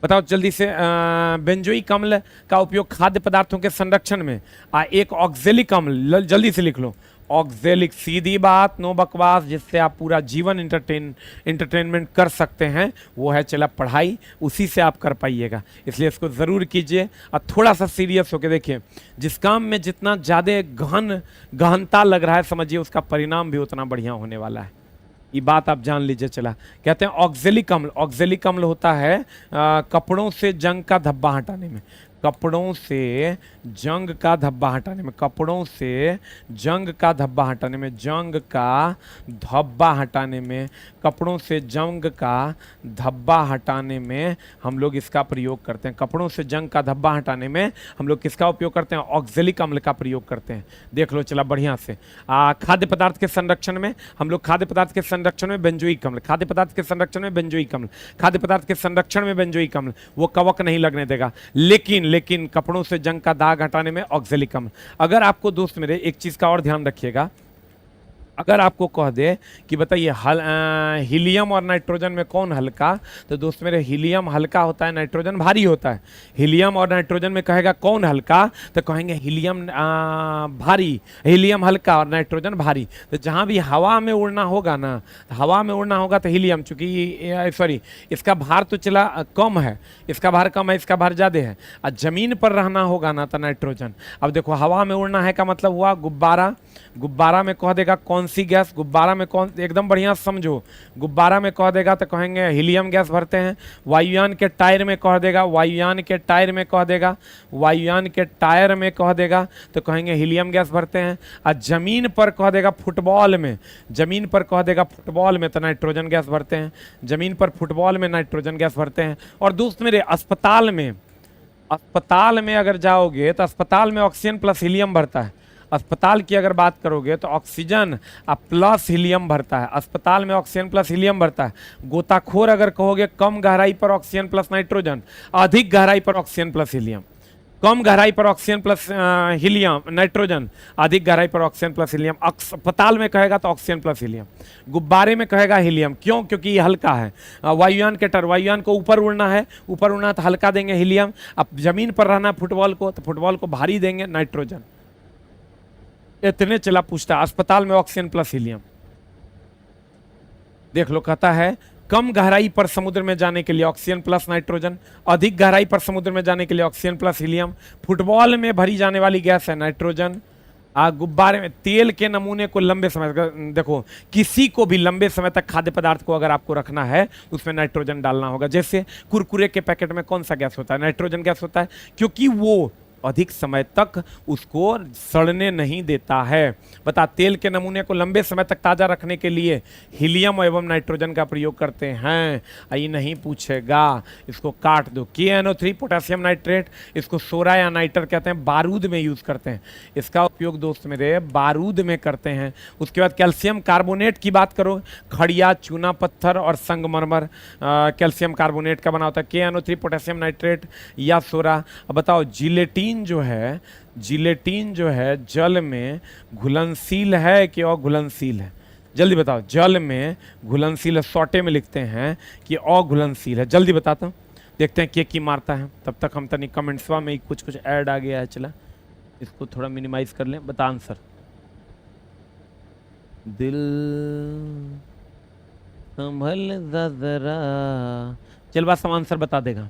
बताओ जल्दी से। बेंजोइक अम्ल का उपयोग खाद्य पदार्थों के संरक्षण में, एक ऑक्जेलिक अम्ल, जल्दी से लिख लो। ऑक्जेलिक, सीधी बात, नो बकवास, जिससे आप पूरा जीवन इंटरटेनमेंट कर सकते हैं, वो है चला पढ़ाई। उसी से आप कर पाइएगा, इसलिए इसको ज़रूर कीजिए। और थोड़ा सा सीरियस होकर देखिए, जिस काम में जितना ज़्यादा गहनता लग रहा है, समझिए उसका परिणाम भी उतना बढ़िया होने वाला है। ये बात आप जान लीजिए। चला, कहते हैं ऑक्जेलिक अम्ल। ऑक्जेलिक अम्ल होता है कपड़ों से जंग का धब्बा हटाने में, कपड़ों से जंग का धब्बा हटाने में, कपड़ों से जंग का धब्बा हटाने में, जंग का धब्बा हटाने में, कपड़ों से जंग का धब्बा हटाने में हम लोग इसका प्रयोग करते हैं। कपड़ों से जंग का धब्बा हटाने में हम लोग किसका उपयोग करते हैं, ऑक्जेलिक अम्ल का प्रयोग करते हैं। देख लो चला बढ़िया से। खाद्य पदार्थ के संरक्षण में हम लोग, खाद्य पदार्थ के संरक्षण में बेंजोइक अम्ल, खाद्य पदार्थ के संरक्षण में बेंजोइक अम्ल, खाद्य पदार्थ के संरक्षण में बेंजोइक अम्ल, वो कवक नहीं लगने देगा। लेकिन कपड़ों से जंग का दाग हटाने में ऑक्जेलिक अम्ल। अगर आपको दोस्त मेरे एक चीज का और ध्यान रखिएगा, अगर आपको कह दे कि बताइए हीलियम और नाइट्रोजन में कौन हल्का, तो दोस्त मेरे हीलियम हल्का होता है, नाइट्रोजन भारी होता है। हीलियम और नाइट्रोजन में कहेगा कौन हल्का, तो कहेंगे हीलियम भारी, हीलियम हल्का और नाइट्रोजन भारी। तो जहां भी हवा में उड़ना होगा ना, हवा में उड़ना होगा तो हीलियम, चूंकि सॉरी इसका भार तो चला कम है, इसका भार कम है, इसका भार ज़्यादा है। और जमीन पर रहना होगा ना तो नाइट्रोजन। अब देखो, हवा में उड़ना है का मतलब हुआ गुब्बारा, गुब्बारा में कह देगा कौन सी गैस, गुब्बारा में कौन, एकदम बढ़िया समझो। गुब्बारा में कह देगा तो कहेंगे हीलियम गैस भरते हैं। वायुयान के टायर में कह देगा, वायुयान के टायर में कह देगा, वायुयान के टायर में कह देगा तो कहेंगे हीलियम गैस भरते हैं। और जमीन पर कह देगा फुटबॉल में, जमीन पर कह देगा फुटबॉल में तो नाइट्रोजन गैस भरते हैं, जमीन पर फुटबॉल में नाइट्रोजन गैस भरते हैं। और दोस्त मेरे अस्पताल में, अस्पताल में अगर जाओगे तो अस्पताल में ऑक्सीजन प्लस हीलियम भरता है। अस्पताल की अगर बात करोगे तो ऑक्सीजन प्लस हीलियम भरता है, अस्पताल में ऑक्सीजन प्लस हीलियम भरता है। गोताखोर अगर कहोगे कम गहराई पर ऑक्सीजन प्लस नाइट्रोजन, अधिक गहराई पर ऑक्सीजन प्लस हीलियम। कम गहराई पर ऑक्सीजन प्लस हीलियम नाइट्रोजन, अधिक गहराई पर ऑक्सीजन प्लस हीलियम। अस्पताल में कहेगा तो ऑक्सीजन प्लस हीलियम। गुब्बारे में कहेगा हीलियम, क्यों, क्योंकि ये हल्का है। वायुयान के टर, वायुयान को ऊपर उड़ना है, ऊपर उड़ना तो हल्का देंगे हीलियम। अब जमीन पर रहना फुटबॉल को, तो फुटबॉल को भारी देंगे नाइट्रोजन। इतने चला पूछता, अस्पताल में ऑक्सीजन प्लस हीलियम। देख लो, कहता है कम गहराई पर समुद्र में जाने के लिए ऑक्सीजन प्लस नाइट्रोजन, अधिक गहराई पर समुद्र में जाने के लिए ऑक्सीजन प्लस हीलियम, फुटबॉल में भरी जाने वाली गैस है नाइट्रोजन, गुब्बारे में तेल के नमूने को लंबे समय तक, देखो किसी को भी लंबे समय तक खाद्य पदार्थ को अगर आपको रखना है उसमें नाइट्रोजन डालना होगा। जैसे कुरकुरे के पैकेट में कौन सा गैस होता है? नाइट्रोजन गैस होता है, क्योंकि वो अधिक समय तक उसको सड़ने नहीं देता है। बता, तेल के नमूने को लंबे समय तक ताज़ा रखने के लिए हीलियम एवं नाइट्रोजन का प्रयोग करते हैं। ये नहीं पूछेगा, इसको काट दो। KNO3 पोटेशियम नाइट्रेट, इसको सोरा या नाइटर कहते हैं, बारूद में यूज़ करते हैं। इसका उपयोग दोस्त मेरे बारूद में करते हैं। उसके बाद कैल्शियम कार्बोनेट की बात करो, खड़िया, चूना पत्थर और संगमरमर कैल्शियम कार्बोनेट का बना होता है। KNO3 पोटेशियम नाइट्रेट या सोरा। अब बताओ, जिलेटिन जो है जल में घुलनशील है कि अघुलनशील है? जल्दी बताओ, जल में घुलनशील है, सॉटे में लिखते हैं कि अघुलनशील है। जल्दी बताता हूँ, देखते हैं के की मारता है। तब तक हम तनी कमेंट्सवा में कुछ ऐड आ गया है, चला इसको थोड़ा मिनिमाइज कर लें। बता आंसर। दिल संभल जरा, चल बात सम आंसर बता देगा।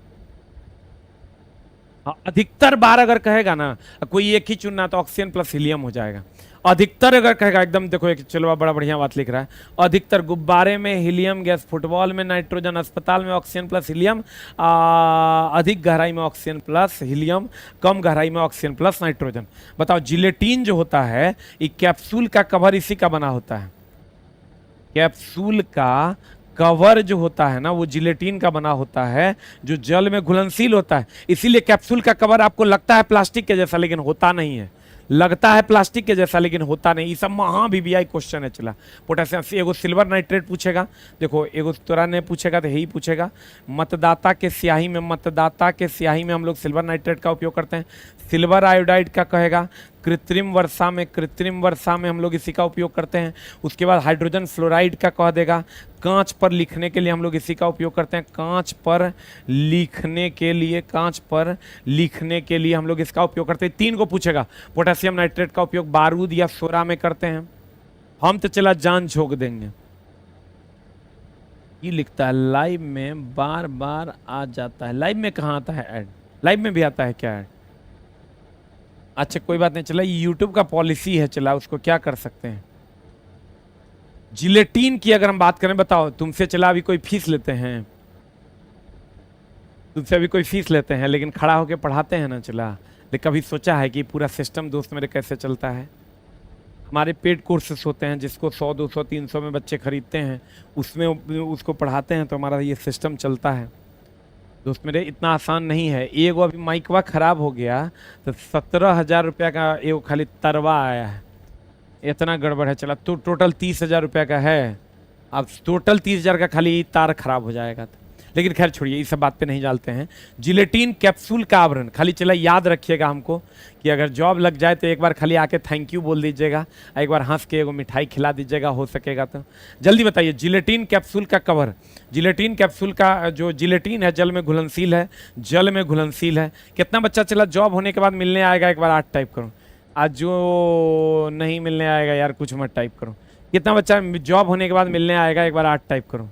अधिकतर बार अगर कहेगा ना कोई एक ही चुनना तो ऑक्सीजन प्लस हीलियम हो जाएगा। अधिकतर अगर कहेगा एकदम, देखो एक चलो बड़ा बढ़िया बात लिख रहा है। अधिकतर गुब्बारे में हीलियम गैस, फुटबॉल में नाइट्रोजन, अस्पताल में ऑक्सीजन प्लस हीलियम, अधिक गहराई में ऑक्सीजन प्लस हीलियम, कम गहराई में ऑक्सीजन प्लस नाइट्रोजन। बताओ, जिलेटिन जो होता है ये कैप्सूल का कवर इसी का बना होता है। कैप्सूल का कवर जो होता है ना वो जिलेटिन का बना होता है, जो जल में घुलनशील होता है। इसीलिए कैप्सूल का कवर आपको लगता है प्लास्टिक के जैसा लेकिन होता नहीं है। लगता है प्लास्टिक के जैसा लेकिन होता नहीं। ये सब महा VVI क्वेश्चन है। चला, पोटेशियम, एगो सिल्वर नाइट्रेट पूछेगा, देखो एगो तोरा ने पूछेगा तो यही पूछेगा। मतदाता के स्याही में हम लोग सिल्वर नाइट्रेट का उपयोग करते हैं। सिल्वर आयोडाइड का कहेगा। कृत्रिम वर्षा में हम लोग इसी का उपयोग करते हैं। उसके बाद हाइड्रोजन फ्लोराइड का कह देगा। कांच पर लिखने के लिए हम लोग इसी का उपयोग करते हैं। कांच पर लिखने के लिए हम लोग इसका उपयोग करते हैं। 3 को पूछेगा। पोटेशियम नाइट्रेट का उपयोग बारूद या सोरा में करते हैं। हम तो चला जान झोंक देंगे। ये लिखता है लाइव में बार बार आ जाता है। लाइव में कहाँ आता है ऐड? लाइव में भी आता है क्या ऐड? अच्छा कोई बात नहीं, चला यूट्यूब का पॉलिसी है, चला उसको क्या कर सकते हैं। जिलेटिन की अगर हम बात करें, बताओ तुमसे चला अभी कोई फीस लेते हैं? तुमसे अभी कोई फीस लेते हैं लेकिन खड़ा होकर पढ़ाते हैं ना, चला लेकिन कभी सोचा है कि पूरा सिस्टम दोस्त मेरे कैसे चलता है? हमारे पेड कोर्सेस होते हैं जिसको 100, 200, 300 में बच्चे खरीदते हैं, उसमें उसको पढ़ाते हैं, तो हमारा ये सिस्टम चलता है दोस्त मेरे। इतना आसान नहीं है। एगो अभी माइकवा खराब हो गया तो 17,000 रुपया का एगो खाली तरवा आया है। इतना गड़बड़ है। चला तो टोटल 30,000 रुपया का है। अब टोटल 30,000 का खाली तार खराब हो जाएगा। लेकिन खैर छोड़िए, इस सब बात पे नहीं डालते हैं। जिलेटिन कैप्सूल का आवरण, खाली चला याद रखिएगा हमको कि अगर जॉब लग जाए तो एक बार खाली आके थैंक यू बोल दीजिएगा, एक बार हंस के एगो मिठाई खिला दीजिएगा, हो सकेगा तो। जल्दी बताइए, जिलेटिन कैप्सूल का कवर। जिलेटिन कैप्सूल का जो जिलेटिन है जल में घुलनशील है। कितना बच्चा चला जॉब होने के बाद मिलने आएगा? एक बार 8 टाइप करो। आज जो नहीं मिलने आएगा यार कुछ मत टाइप करो। कितना बच्चा जॉब होने के बाद मिलने आएगा? एक बार 8 टाइप करो।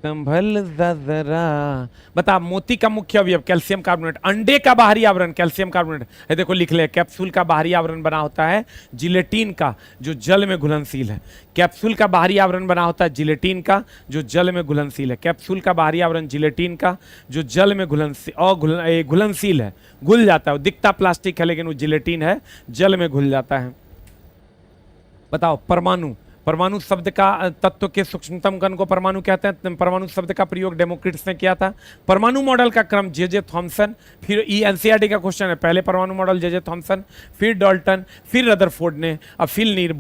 संभल जरा। बता, मोती का मुख्य अवयव कैल्शियम कार्बोनेट। अंडे का बाहरी आवरण कैल्शियम कार्बोनेट है। देखो लिख ले, कैप्सूल का बाहरी आवरण बना होता है जिलेटिन का, जो जल में घुलनशील है। कैप्सूल का बाहरी आवरण बना होता है जिलेटिन का, जो जल में घुलनशील है। कैप्सूल का बाहरी आवरण जिलेटिन का, जो जल में घुलनशील है, घुल जाता है। वो दिखता प्लास्टिक है लेकिन वो जिलेटिन है, जल में घुल जाता है। बताओ, परमाणु। परमाणु शब्द का तत्व के सूक्ष्मतम कण को परमाणु कहते हैं। परमाणु शब्द का प्रयोग डेमोक्रिटस ने किया था। परमाणु मॉडल का क्रम जे थॉमसन, फिर एनसीईआरटी का क्वेश्चन है, पहले परमाणु मॉडल जे थॉमसन, फिर डाल्टन, फिर रदरफोर्ड ने, अब फिर नील्स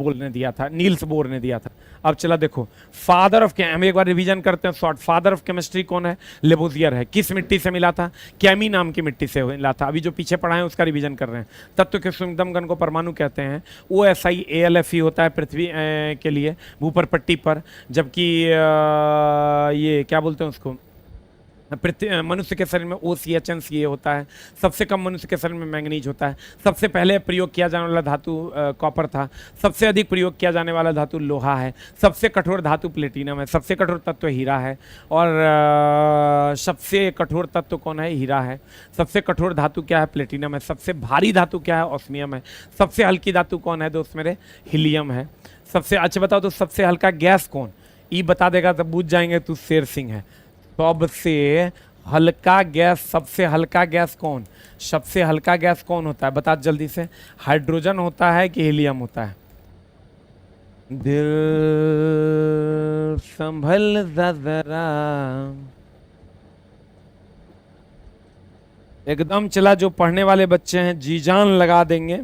बोर ने दिया था। अब चला देखो, फादर ऑफ हम एक बार रिवीजन करते हैं शॉर्ट। फादर ऑफ केमिस्ट्री कौन है? लेबोजियर है। किस मिट्टी से मिला था? कैमी नाम की मिट्टी से मिला था। अभी जो पीछे पढ़ा है उसका रिवीजन कर रहे हैं। तत्व के सूक्ष्मतम कण को परमाणु कहते हैं। OSI ALFE होता है पृथ्वी के लिए ऊपर पट्टी पर, जबकि ये क्या बोलते हैं उसको, मनुष्य के शरीर में OCHNCa होता है। सबसे कम मनुष्य के शरीर में मैंगनीज होता है। सबसे पहले प्रयोग किया जाने वाला धातु कॉपर था। सबसे अधिक प्रयोग किया जाने वाला धातु लोहा है। सबसे कठोर धातु प्लेटिनम है। सबसे कठोर तत्व हीरा है। और सबसे कठोर तत्व कौन है? हीरा है। सबसे कठोर धातु क्या है? प्लेटिनम है। सबसे भारी धातु क्या है? ऑस्मियम है। सबसे हल्की धातु कौन है दोस्त मेरे? हीलियम है। सबसे अच्छा बताओ तो सबसे हल्का गैस कौन? ई बता देगा तो बूझ जाएंगे तू शेर सिंह है। सबसे हल्का गैस, सबसे हल्का गैस कौन? सबसे हल्का गैस कौन होता है? बता जल्दी से। हाइड्रोजन होता है कि हीलियम होता है? दिल संभल जरा, एकदम चला। जो पढ़ने वाले बच्चे हैं जी जान लगा देंगे।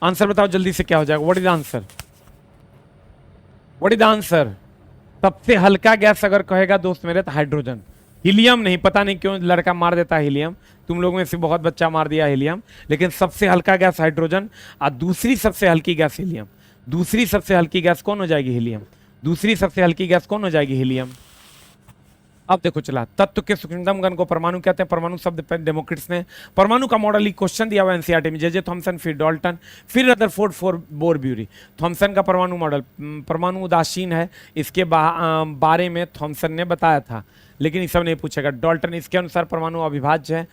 आंसर बताओ जल्दी से, क्या हो जाएगा? What is answer? What is answer? सबसे हल्का गैस अगर कहेगा दोस्त मेरे तो हाइड्रोजन। हीलियम नहीं, पता नहीं क्यों लड़का मार देता है हीलियम। तुम लोगों में से बहुत बच्चा मार दिया हीलियम, लेकिन सबसे हल्का गैस हाइड्रोजन और दूसरी सबसे हल्की गैस हीलियम। दूसरी सबसे हल्की गैस कौन हो जाएगी? हीलियम। दूसरी सबसे हल्की गैस कौन हो जाएगी? हीलियम। अब देखो चला, तत्व के सूक्ष्मतम कण को परमाणु कहते हैं। परमाणु शब्द पर डेमोक्रिट्स ने परमाणु का मॉडल क्वेश्चन दिया हुआ एनसीईआरटी में। जे थॉमसन, फिर डाल्टन, फिर रदरफोर्ड, फोर बोरब्यूरी। थॉमसन का परमाणु मॉडल, परमाणु उदासीन है, इसके बारे में थॉमसन ने बताया था, लेकिन ये सब नहीं पूछेगा। डाल्टन, इसके अनुसार परमाणु अविभाज्य है।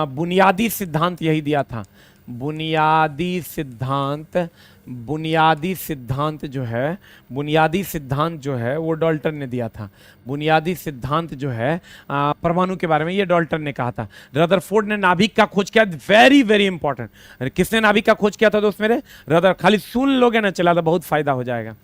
बुनियादी सिद्धांत यही दिया था। बुनियादी सिद्धांत, बुनियादी सिद्धांत जो है, बुनियादी सिद्धांत जो है वो डाल्टन ने दिया था। बुनियादी सिद्धांत जो है परमाणु के बारे में, ये डाल्टन ने कहा था। रदरफोर्ड ने नाभिक का खोज किया। Very very important. किसने नाभिक का खोज किया था दोस्त मेरे? खाली सुन लोगे ना चला तो बहुत फायदा हो जाएगा।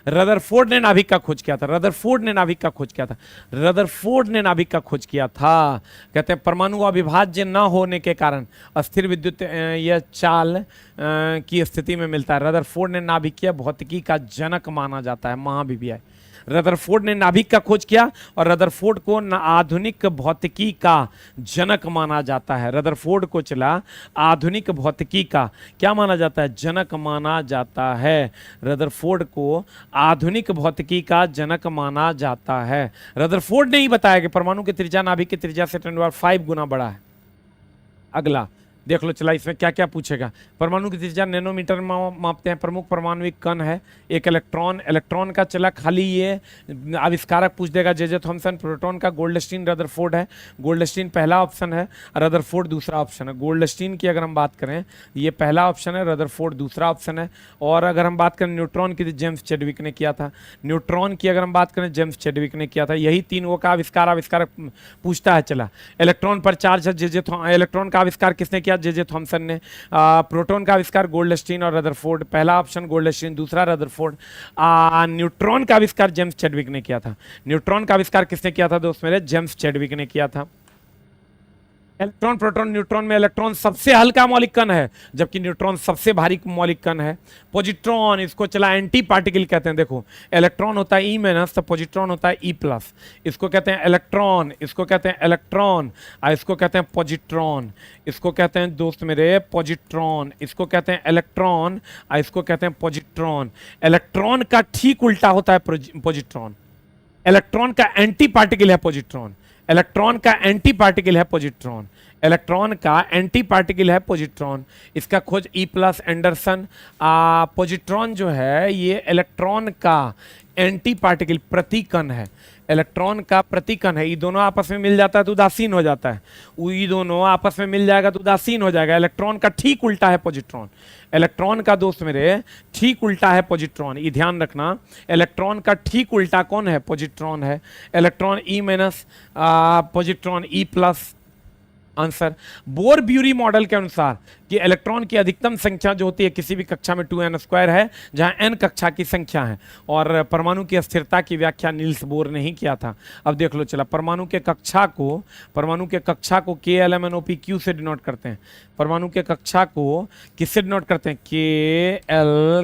रदरफोर्ड ने नाभिक का खोज किया था। रदरफोर्ड ने नाभिक का खोज किया था। रदरफोर्ड ने नाभिक का खोज किया था। कहते हैं परमाणु अविभाज्य न होने के कारण अस्थिर विद्युत यह चाल की स्थिति में मिलता है। रदरफोर्ड ने नाभिकीय भौतिकी का जनक माना जाता है। महाविद्यालय रदरफोर्ड ने नाभिक का खोज किया और रदरफोर्ड को आधुनिक भौतिकी का जनक माना जाता है। रदरफोर्ड को चला आधुनिक भौतिकी का क्या माना जाता है? जनक माना जाता है। रदरफोर्ड को आधुनिक भौतिकी का जनक माना जाता है। रदरफोर्ड ने ही बताया कि परमाणु की त्रिज्या नाभिक की त्रिज्या से 10⁵ गुना बड़ा है। अगला देख लो चला, इसमें क्या क्या पूछेगा। परमाणु की त्रिज्या नैनोमीटर में मापते हैं। प्रमुख परमाणुविक कण है एक इलेक्ट्रॉन। इलेक्ट्रॉन का चला खाली ये आविष्कारक पूछ देगा, जे थॉमसन। प्रोटॉन का गोल्डस्टीन, रदरफोर्ड है। गोल्डस्टीन पहला ऑप्शन है, रदरफोर्ड दूसरा ऑप्शन है। गोल्डस्टीन की अगर हम बात करें, ये पहला ऑप्शन है, रदरफोर्ड दूसरा ऑप्शन है। और अगर हम बात करें न्यूट्रॉन की, तो जेम्स चैडविक ने किया था। न्यूट्रॉन की अगर हम बात करें, जेम्स चैडविक ने किया था। यही तीनों का आविष्कारक पूछता है। चला, इलेक्ट्रॉन पर चार्ज है, इलेक्ट्रॉन का आविष्कार किसने किया? जे थॉमसन ने। प्रोटॉन का आविष्कार गोल्डस्टीन और रदरफोर्ड। पहला ऑप्शन गोल्डस्टीन, दूसरा रदरफोर्ड। न्यूट्रॉन का आविष्कार जेम्स चैडविक ने किया था। न्यूट्रॉन का आविष्कार किसने किया था दोस्त मेरे? जेम्स चैडविक ने किया था। इलेक्ट्रॉन, प्रोटॉन, न्यूट्रॉन में इलेक्ट्रॉन सबसे हल्का मौलिक कण है, जबकि न्यूट्रॉन सबसे भारी मौलिक कण है। पॉजिट्रॉन, इसको चला एंटी पार्टिकल कहते हैं। देखो, इलेक्ट्रॉन होता है E-, तो पॉजिट्रॉन होता है E+। इसको कहते हैं इलेक्ट्रॉन, इसको कहते हैं इलेक्ट्रॉन, और इसको कहते हैं पॉजिट्रॉन। इसको कहते हैं दोस्त मेरे पॉजिट्रॉन, इसको कहते हैं इलेक्ट्रॉन, और इसको कहते हैं पॉजिट्रॉन। इलेक्ट्रॉन का ठीक उल्टा होता है पॉजिट्रॉन। इलेक्ट्रॉन का एंटी पार्टिकल है पॉजिट्रॉन। इलेक्ट्रॉन का एंटी पार्टिकल है पॉजिट्रॉन। इलेक्ट्रॉन का एंटी पार्टिकल है पॉजिट्रॉन। इसका खोज E+ एंडरसन। पॉजिट्रॉन जो है ये इलेक्ट्रॉन का एंटी पार्टिकल प्रतिकण है। इलेक्ट्रॉन का प्रतिकण है। ये दोनों आपस में मिल जाता है तो उदासीन हो जाता है। ये दोनों आपस में मिल जाएगा तो उदासीन हो जाएगा। इलेक्ट्रॉन का ठीक उल्टा है पॉजिट्रॉन। इलेक्ट्रॉन का दोस्त मेरे ठीक उल्टा है पॉजिट्रॉन। ये ध्यान रखना, इलेक्ट्रॉन का ठीक उल्टा कौन है? पॉजिट्रॉन है। Electron E-, positron E+। Answer bore-bury model के अनुसार कि इलेक्ट्रॉन की अधिकतम संख्या जो होती है किसी भी कक्षा में 2n² है, जहां n कक्षा की संख्या है। और परमाणु की अस्थिरता की व्याख्या नील्स बोर ने ही किया था। अब देख लो चला, परमाणु के कक्षा को KLMNOP से डिनोट करते हैं। परमाणु के कक्षा को किससे डिनोट करते हैं? KL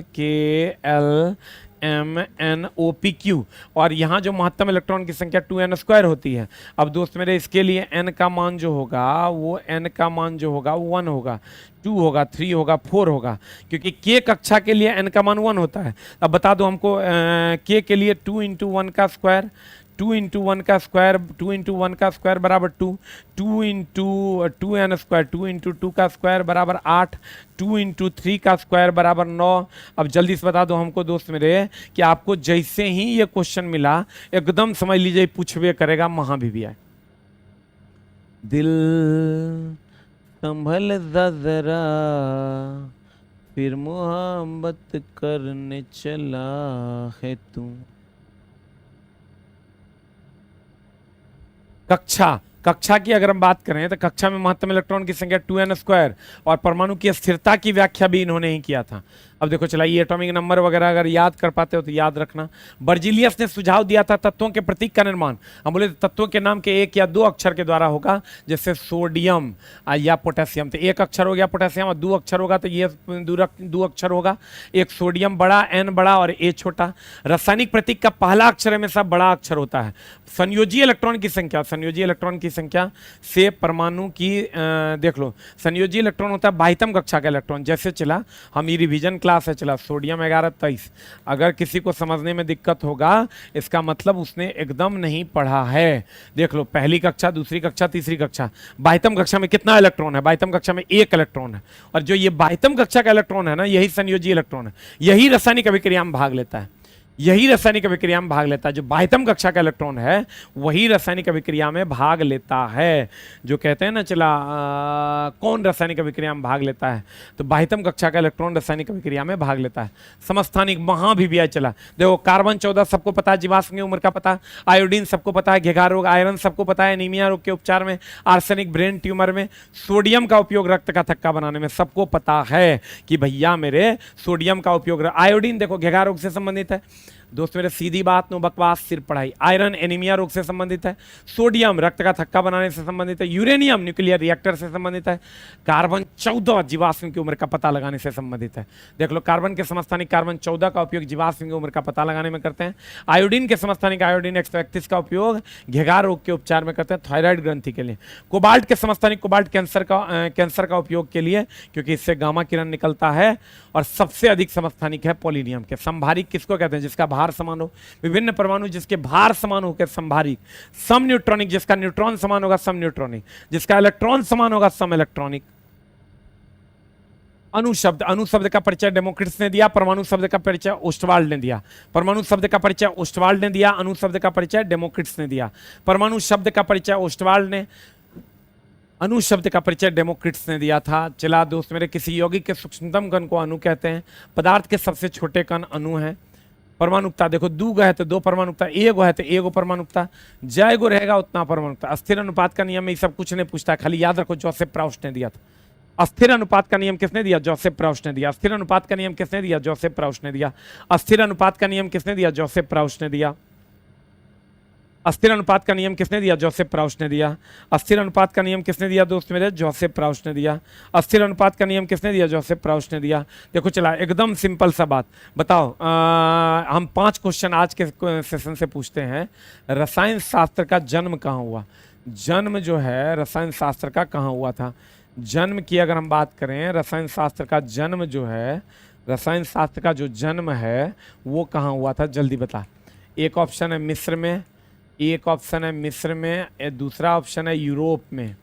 MnO2P और यहाँ जो महत्तम इलेक्ट्रॉन की संख्या 2n² होती है। अब दोस्त मेरे इसके लिए n का मान जो होगा वो n का मान जो होगा 1 होगा, 2 होगा, 3 होगा, 4 होगा, क्योंकि k कक्षा के लिए n का मान 1 होता है। अब बता दो हमको k के लिए 2 × 1 का स्क्वायर, 2 × 1 का स्क्वायर, 2 × 1 का स्क्वायर बराबर 2, 2 × 2n स्क्वायर, 2 × 2 का स्क्वायर बराबर 8, 2 × 3 का स्क्वायर बराबर 9। अब जल्दी से बता दो हमको दोस्त मेरे कि आपको जैसे ही ये क्वेश्चन मिला एकदम समझ लीजिए पूछवे करेगा महाभिविया। दिल संभल जरा फिर मोहब्बत करने चला है तू। कक्षा की अगर हम बात करें तो कक्षा में महत्तम इलेक्ट्रॉन की संख्या 2n² और परमाणु की स्थिरता की व्याख्या भी इन्होंने ही किया था। अब देखो चलाइए एटॉमिक नंबर वगैरह अगर याद कर पाते हो तो याद रखना। बर्जीलियस ने सुझाव दिया था तत्वों के प्रतीक का निर्माण, हम बोले तत्वों के नाम के 1 या 2 अक्षर के द्वारा होगा, जैसे सोडियम या पोटेशियम, तो 1 अक्षर हो गया पोटेशियम और 2 अक्षर होगा तो ये 2 अक्षर होगा, एक सोडियम बड़ा, n बड़ा और a छोटा। रासायनिक प्रतीक का पहला अक्षर हमेशा बड़ा अक्षर होता है। संयोजी इलेक्ट्रॉन की संख्या, संयोजी इलेक्ट्रॉन की संख्या से परमाणु की देख लो, संयोजी इलेक्ट्रॉन होता है बाह्यतम कक्षा का इलेक्ट्रॉन। जैसे चला हम ये रिवीजन क्लास है, चला सोडियम 1123, अगर किसी को समझने में दिक्कत होगा इसका मतलब उसने एकदम नहीं पढ़ा है। देख लो पहली कक्षा, दूसरी कक्षा, तीसरी कक्षा, बाह्यतम कक्षा में कितना इलेक्ट्रॉन है? बाह्यतम कक्षा में 1 इलेक्ट्रॉन है, और जो ये बाह्यतम कक्षा का इलेक्ट्रॉन है ना, यही संयोजी इलेक्ट्रॉन है, यही रासायनिक अभिक्रिया में भाग लेता है, यही रासायनिक अभिक्रिया में भाग लेता है। जो बाह्यतम कक्षा का इलेक्ट्रॉन है वही रासायनिक अभिक्रिया में भाग लेता है। जो कहते हैं ना चला कौन रासायनिक अभिक्रिया में भाग लेता है, तो बाह्यतम कक्षा का इलेक्ट्रॉन रासायनिक अभिक्रिया में भाग लेता है। समस्थानिक महाभिविया चला, देखो कार्बन 14 सबको पता है, जीवाश्म की उम्र का पता, आयोडीन सबको पता है, घेघा रोग, आयरन सबको पता है, एनीमिया रोग के उपचार में, आर्सेनिक ब्रेन ट्यूमर में, सोडियम का उपयोग रक्त का थक्का बनाने में सबको पता है कि भैया मेरे सोडियम का उपयोग, आयोडीन देखो घेघा रोग से संबंधित है दोस्त मेरे, सीधी बात नो बकवास सिर पढ़ाई। आयरन एनीमिया रोग से संबंधित है, सोडियम रक्त का थक्का बनाने से संबंधित है, यूरेनियम न्यूक्लियर रिएक्टर से संबंधित है, कार्बन 14 जीवाश्म की उम्र का पता लगाने से संबंधित है। देख लो कार्बन के समस्थानिक कार्बन 14 का उपयोग जीवाश्म की उम्र का पता लगाने में करते हैं। आयोडीन के समस्थानिक आयोडीन 131 का उपयोग घेघा रोग के उपचार में करते हैं, थायराइड ग्रंथि के लिए। कोबाल्ट के समस्थानिक कोबाल्ट कैंसर का उपयोग के लिए, क्योंकि इससे गामा किरण निकलता है। और सबसे अधिक समस्थानिक है पोलिनियम के। संभारिक किसको कहते हैं? जिसका भार समान हो, विभिन्न परमाणु जिसके भार समान होकर संभारिक। सम न्यूट्रॉनिक जिसका न्यूट्रॉन समान होगा सम न्यूट्रॉनिक, जिसका इलेक्ट्रॉन समान होगा सम इलेक्ट्रॉनिक। अणुशब्द, अणुशब्द का परिचय डेमोक्रिटस ने दिया, परमाणु शब्द का परिचय ओस्टवाल्ड ने दिया। परमाणु शब्द का परिचय ओस्टवाल्ड ने दिया, अणुशब्द का परिचय डेमोक्रिटस ने दिया। परमाणु शब्द का परिचय ओस्टवाल्ड ने, अणु शब्द का परिचय डेमोक्रिटस ने दिया था। चला दोस्त मेरे, किसी यौगिक के सूक्ष्मतम कण को अणु कहते हैं। पदार्थ के सबसे छोटे कण अणु हैं। परमाणुकता देखो, 2 है तो 2 परमाणुकता, 1 है तो 1 परमाणुकता, जय गो रहेगा उतना परमाणुकता। अस्थिर अनुपात का नियम में ये सब कुछ नहीं पूछता है, खाली याद रखो जोसेफ प्राउस्ट ने दिया था। अस्थिर अनुपात का नियम किसने दिया? जोसेफ प्राउस्ट ने दिया। अस्थिर अनुपात का नियम किसने दिया? जोसेफ प्राउस्ट ने दिया। अस्थिर अनुपात का नियम किसने दिया? जोसेफ प्राउस्ट ने दिया। अस्थिर अनुपात का नियम किसने दिया? जोसेफ प्राउस्ट ने दिया। अस्थिर अनुपात का नियम किसने दिया दोस्त मेरे? जोसेफ प्राउस्ट ने दिया। अस्थिर अनुपात का नियम किसने दिया? जोसेफ प्राउस्ट ने दिया। देखो चला, एकदम सिंपल सा बात बताओ। हम 5 क्वेश्चन आज के सेशन से पूछते हैं। रसायन शास्त्र का जन्म कहाँ हुआ? जन्म जो है रसायन शास्त्र का कहाँ हुआ था? जन्म की अगर हम बात करें, रसायन शास्त्र का जन्म जो है, रसायन शास्त्र का जो जन्म है वो कहाँ हुआ था? जल्दी बता। एक ऑप्शन है मिस्र में, एक ऑप्शन है मिस्र में, दूसरा ऑप्शन है यूरोप में,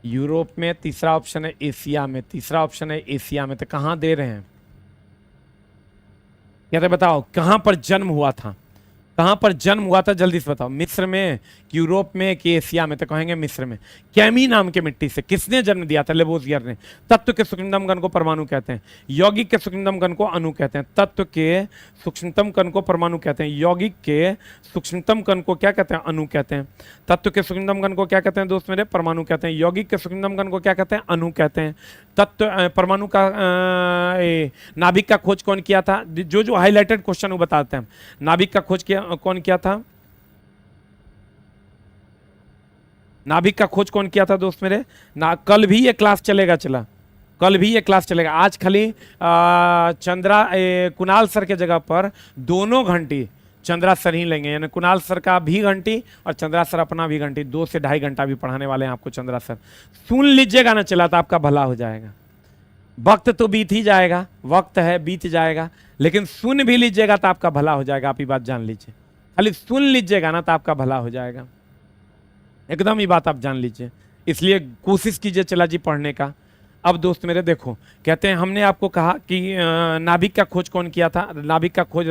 यूरोप में, तीसरा ऑप्शन है एशिया में, तीसरा ऑप्शन है एशिया में। तो कहाँ दे रहे हैं? कहते बताओ कहाँ पर जन्म हुआ था? कहाँ पर जन्म हुआ था? जल्दी से बताओ। मिस्र में, यूरोप में कि एशिया में? तो कहेंगे मिस्र में। कैमी नाम के मिट्टी से किसने जन्म दिया था? लेबोजियर ने। तत्व के सूक्ष्मतम कण को परमाणु कहते हैं, यौगिक के सूक्ष्मतम कण को अणु कहते हैं। तत्व के सूक्ष्मतम कण को परमाणु कहते हैं, यौगिक के सूक्ष्मतम कण को क्या कहते हैं? अणु कहते हैं। तत्व के सूक्ष्मतम कण को क्या कहते हैं दोस्त मेरे? परमाणु कहते हैं। यौगिक के सूक्ष्मतम कण को क्या कहते हैं? अणु कहते हैं। तत्व परमाणु का नाभिक का खोज कौन किया था? जो हाईलाइटेड क्वेश्चन वो बताते हैं। नाभिक का खोज कौन किया था? नाभिक का खोज कौन किया था दोस्त मेरे? कल भी ये क्लास चलेगा, चला कल भी ये क्लास चलेगा। आज खाली कुणाल सर के जगह पर दोनों घंटी चंद्रा सर ही लेंगे, यानी कुणाल सर का भी घंटी और चंद्रा सर अपना भी घंटी, 2 से 2.5 घंटा भी पढ़ाने वाले हैं आपको चंद्रा सर। सुन लीजिएगा ना चला तो आपका भला हो जाएगा। वक्त तो बीत ही जाएगा, वक्त है बीत जाएगा, लेकिन सुन भी लीजिएगा तो आपका भला हो जाएगा। आप ये बात जान लीजिए, खाली सुन लीजिएगा ना तो आपका भला हो जाएगा, एकदम ये बात आप जान लीजिए। इसलिए कोशिश कीजिए चला जी पढ़ने का। अब दोस्त मेरे देखो, कहते हैं हमने आपको कहा कि नाभिक का खोज कौन किया था? नाभिक का खोज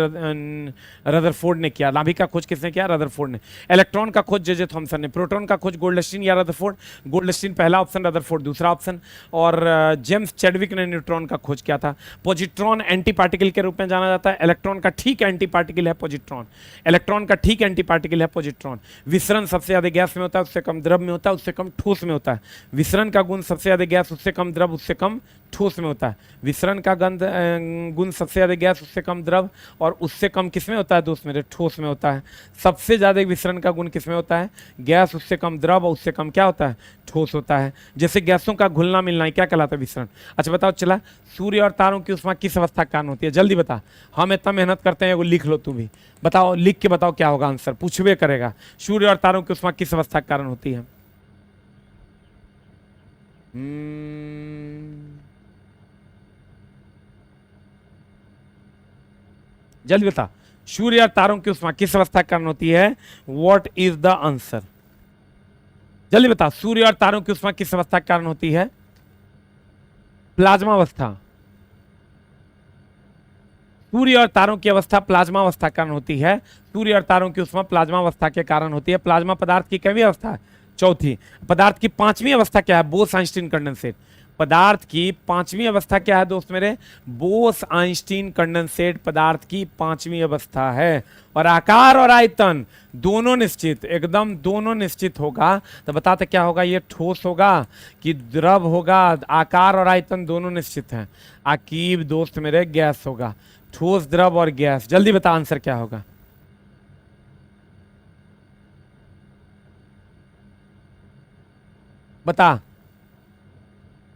रदरफोर्ड ने किया। नाभिक का खोज किसने किया? रदरफोर्ड ने। इलेक्ट्रॉन का खोज जे थॉमसन ने। प्रोटॉन का खोज गोल्डस्टीन या रदरफोर्ड? गोल्डस्टीन पहला ऑप्शन, रदरफोर्ड दूसरा ऑप्शन। और जेम्स चैडविक ने न्यूट्रॉन का खोज किया था। पॉजिट्रॉन एंटी पार्टिकल के रूप में जाना जाता है। इलेक्ट्रॉन का ठीक एंटी पार्टिकल है पॉजिट्रॉन। इलेक्ट्रॉन का ठीक एंटी पार्टिकल है पॉजिट्रॉन। विसरण सबसे ज्यादा गैस में होता है, उससे कम द्रव में होता है, उससे कम ठोस में होता है। विसरण का गुण सबसे ज्यादा गैस, उससे कम द्रव, उससे कम ठोस में होता है। विसरण का गुण सबसे ज्यादा गैस, उससे कम द्रव, और उससे कम किसमें होता है दोस्त मेरे? ठोस में होता है। सबसे ज्यादा विसरण का गुण किसमें होता है? गैस, उससे कम द्रव, और उससे कम क्या होता है? ठोस होता है। जैसे गैसों का घुलना मिलना, क्या कहलाता है? विसरण। अच्छा बताओ चला, सूर्य और तारों की ऊष्मा किस अवस्था के कारण होती है? जल्दी बता, हम इतना मेहनत करते हैं, वो लिख लो तू भी। बताओ, लिख के बताओ क्या होगा आंसर, पूछबे करेगा। सूर्य और तारों की ऊष्मा किस अवस्था के कारण होती है? जल्दी बता, सूर्य और तारों की ऊष्मा किस अवस्था के कारण होती है? What is the answer? जल्दी बता, सूर्य और तारों की ऊष्मा किस अवस्था के कारण होती है? प्लाज्मा अवस्था। सूर्य और तारों की अवस्था प्लाज्मा अवस्था के कारण होती है। सूर्य और तारों की ऊष्मा प्लाज्मा अवस्था के कारण होती है। प्लाज्मा पदार्थ की कैवी अवस्था है? चौथी। पदार्थ की 5वीं अवस्था क्या है? Bose Einstein condensate. पदार्थ की 5वीं अवस्था क्या है दोस्त मेरे? बोस आइंस्टीन कंडेंसेट पदार्थ की 5वीं अवस्था है। और आकार और आयतन दोनों निश्चित, एकदम दोनों निश्चित होगा। तो बताते क्या होगा? ये ठोस होगा कि द्रव होगा? आकार और आयतन दोनों निश्चित हैं। आकीब दोस्त मेरे गैस होगा। ठोस, द्रव और गैस। जल्दी बता आंसर क्या होगा? बता।